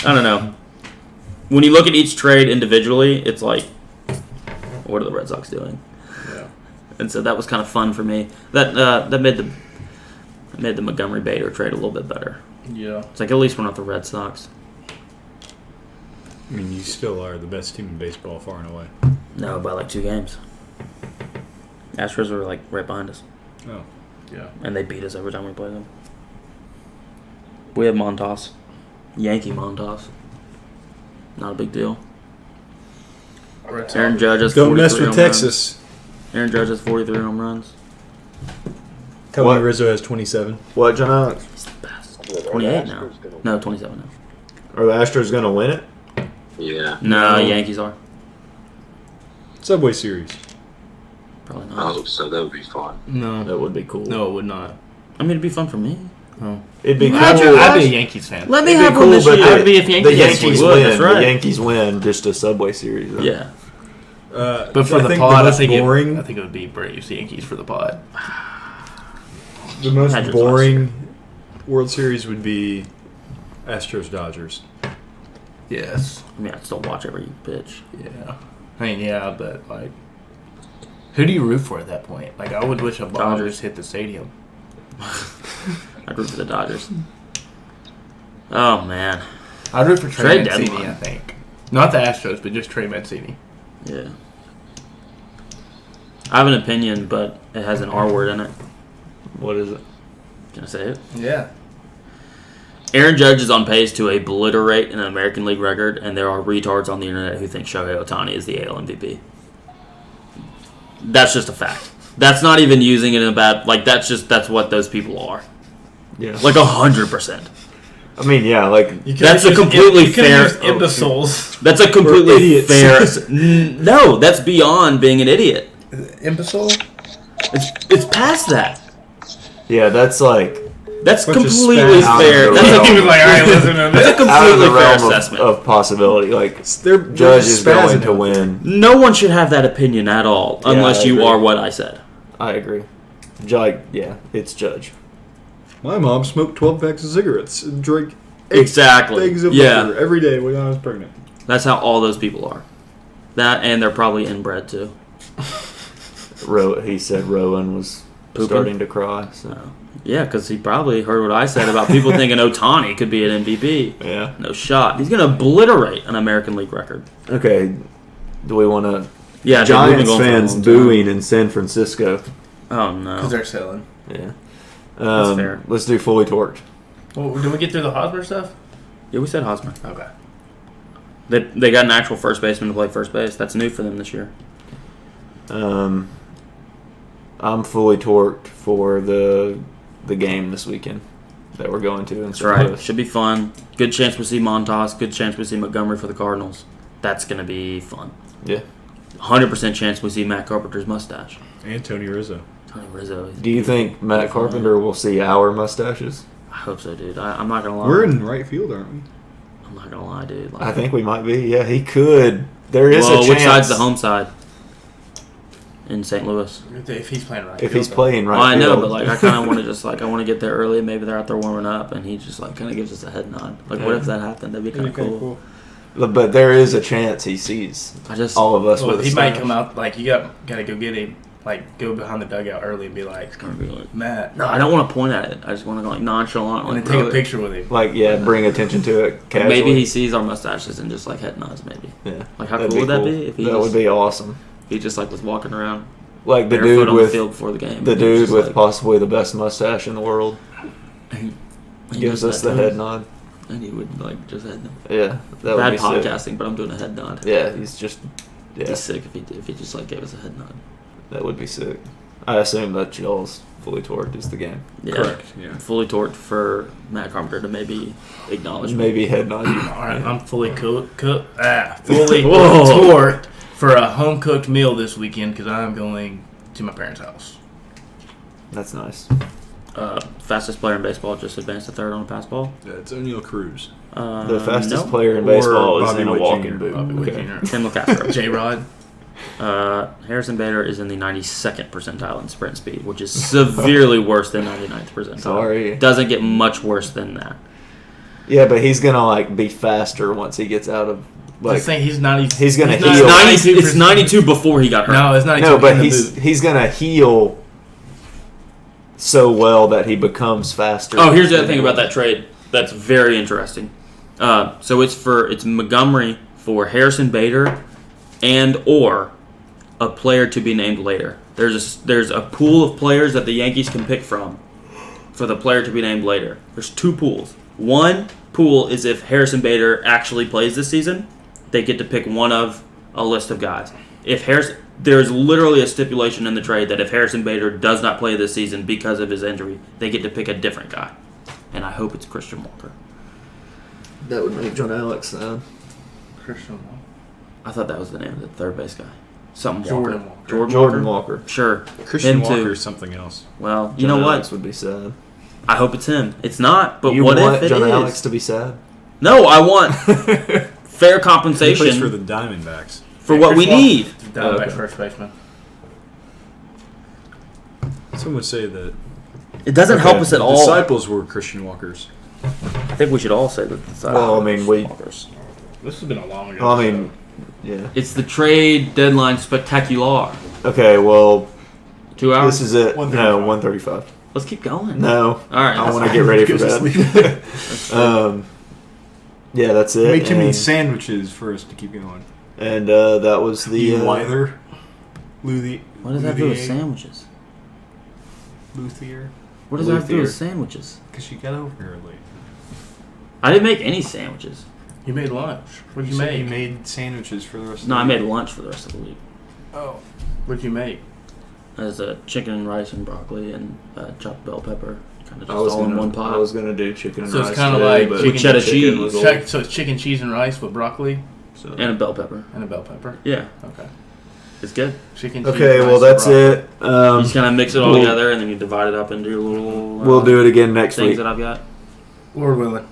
don't know. When you look at each trade individually, it's like, what are the Red Sox doing? Yeah. And so that was kind of fun for me. That made the Montgomery Bader trade a little bit better. Yeah. It's like, at least we're not the Red Sox. I mean, you still are the best team in baseball, far and away. No, by like 2 games. Astros were like right behind us. Oh, Yeah. And they beat us every time we played them. We have Montas. Yankee Montas. Not a big deal. Aaron Judge has 43 Don't mess with home runs. Texas. Aaron Judge has 43 home runs. Tony What? Rizzo has 27. What, John Alex? He's the best. 28 now. No, 27 now. Are the Astros going to win it? Yeah. No, Yankees are. Subway Series. Probably I not. hope so. That would be fun. No. That would be cool. No, it would not. I mean, it'd be fun for me. Oh. It'd be cool. I'd be a Yankees fan. Let me It'd be have cool, one this but year. I'd be if Yankees the Yankees Yankees would, win. that's right. The Yankees win just a Subway Series. Though. Yeah. But for I the think pod, most I boring, think it would be Braves Yankees for the pod. the most Had yours boring World Series would be Astros Dodgers. Yes. I mean, I'd still watch every pitch. Yeah. I mean, yeah, but like, who do you root for at that point? Like, I would wish a bomb Dodgers. just hit the stadium. I'd root for the Dodgers. Oh, man. I'd root for Trey Trade Mancini, deadline. I think. Not the Astros, but just Trey Mancini. Yeah. I have an opinion, but it has an R word in it. What is it? Can I say it? Yeah. Aaron Judge is on pace to obliterate an American League record, and there are retards on the internet who think Shohei Ohtani is the AL MVP. That's just a fact. That's not even using it in a bad... Like, that's what those people are. Yeah. Like, 100%. I mean, yeah, like That's a completely fair... imbeciles. That's a completely idiots. fair... No, that's beyond being an idiot. Imbecile? It's past that. yeah, that's like That's Bunch of completely spaz. fair. That's He a, was like, all right, listen to that's a this. out of completely the fair realm assessment. of possibility. Like They're Judge just is going spazzing to out win. No one should have that opinion at all, Yeah, unless I you agree. are what I said. I agree. Like, yeah, it's Judge. My mom smoked 12 packs of cigarettes and drank 8 Exactly. things of Yeah. liquor every day when I was pregnant. That's how all those people are. That, and they're probably inbred too. He said Rowan was Pooping? starting to cry. So Yeah, because he probably heard what I said about people thinking Ohtani could be an MVP. yeah. No shot. He's going to obliterate an American League record. Okay. Do we want to? Yeah, dude, we've been Giants going for a fans long time. booing in San Francisco. Oh, no. Because they're selling. Yeah. That's fair. Let's do fully torqued. Well, did we get through the Hosmer stuff? Yeah, we said Hosmer. Okay. They got an actual first baseman to play first base. That's new for them this year. I'm fully torqued for the game this weekend that we're going to. In That's St. right. Louis. Should be fun. Good chance we see Montas. Good chance we see Montgomery for the Cardinals. That's going to be fun. Yeah. 100% chance we see Matt Carpenter's mustache. and Tony Rizzo. Tony Rizzo. Do you think Matt Carpenter will see our mustaches? I hope so, dude. I'm not going to lie. We're in right field, aren't we? I'm not going to lie, dude. Like, I think we might be. Yeah, he could. There is a chance. which side's the home side? In St. Louis. If he's playing right. If he's playing right Well, I know, field. but like I kind of want to just like I want to get there early and maybe they're out there warming up and he just like kind of gives us a head nod. Like what if that happened? That'd be kind of cool. But there is a chance he sees I just all of us Well, with he a might stash. come out like you got to go get him. Like go behind the dugout early and be like, gonna be like, Matt. no, I don't want to point at it. I just want to go like nonchalant. And Like, then take a really. picture with him. Like, yeah, bring attention to it casually. Maybe he sees our mustaches and just like head nods. Maybe Yeah. like how That'd cool would that cool. be if he That just, would be awesome. he just like was walking around Like the barefoot dude on the with field before the game. the and he was dude just with like, possibly the best mustache in the world he gives does us that the to head us, nod. and he would like just head nod. Yeah, that would Bad be sick. podcasting, but I'm doing a head nod. Yeah, he's just It'd yeah, be sick if he just like gave us a head nod. that would be sick. I assume that y'all's fully torqued is the game. Yeah. Correct. Yeah. Fully torqued for Matt Carpenter to maybe acknowledge me. Maybe head nod you. All right, I'm fully fully Whoa. torqued for a home cooked meal this weekend because I'm going to my parents' house. That's nice. Fastest player in baseball just advanced to third on a pass ball. Yeah, it's O'Neal Cruz. The fastest no. player in Or baseball is Bobby in a Witt walking Jr. boot. Bobby Witt Okay. Jr. Tim LeCastro. J Rod. Harrison Bader is in the 92nd percentile in sprint speed, which is severely worse than 99th percentile. Sorry. Doesn't get much worse than that. Yeah, but he's gonna like be faster once he gets out of like. Like, saying he's 90. He's gonna not heal. 92, it's 92 before he got hurt. No, it's 92. No, but in the he's boot. he's gonna heal so well that he becomes faster. Oh, here's the other thing about that trade. that's very interesting. So it's Montgomery for Harrison Bader and or a player to be named later. There's a pool of players that the Yankees can pick from for the player to be named later. There's two pools. One pool is if Harrison Bader actually plays this season, they get to pick one of a list of guys. There's literally a stipulation in the trade that if Harrison Bader does not play this season because of his injury, they get to pick a different guy. And I hope it's Christian Walker. That would make John Alex sad. Christian Walker. I thought that was the name of the third base guy. Something Jordan Walker. Jordan Walker. Sure. Christian Him Walker too. is something else. Well, you John know Alex what? would be sad. I hope it's him. It's not, but You what want if it John is? Alex to be sad? No, I want fair He compensation plays for the Diamondbacks. for what we Chris Walker. need. Diamondbacks Okay. first baseman. Some would say that It doesn't help us at the all. disciples were Christian Walkers. I think we should all say that. The Well, I mean, This has been a long. Well, I mean, yeah. it's the trade deadline spectacular. Okay, well, 2 hours. this is it. 1:35. No, 1:35. Let's keep going. No. All right. I want to that's get fine. ready for Goes to bed. Yeah, that's it. Make too many and sandwiches for us to keep going. and that was the. Wither. Luthier. What does that have to do with sandwiches? Luthier. What does that have to do with Luthier. sandwiches? Because she got over here late. I didn't make any sandwiches. You made lunch. What'd you said make? You made sandwiches for the rest of No, the I week. made lunch for the rest of the week. Oh. What'd you make? As a chicken and rice and broccoli and chopped bell pepper, kind of I just was all in gonna, one pot. I was gonna do chicken and So it's rice. kinda today, like but chicken- cheddar chicken cheese. was old, So it's chicken, cheese, and rice with broccoli so. and a bell pepper. and a bell pepper. Yeah, Okay. it's good. Chicken. Cheese, Okay, rice, well that's broccoli. it. You just kind of mix it all we'll- together and then you divide it up into little. We'll do it again next things week. that I've got. Lord willing.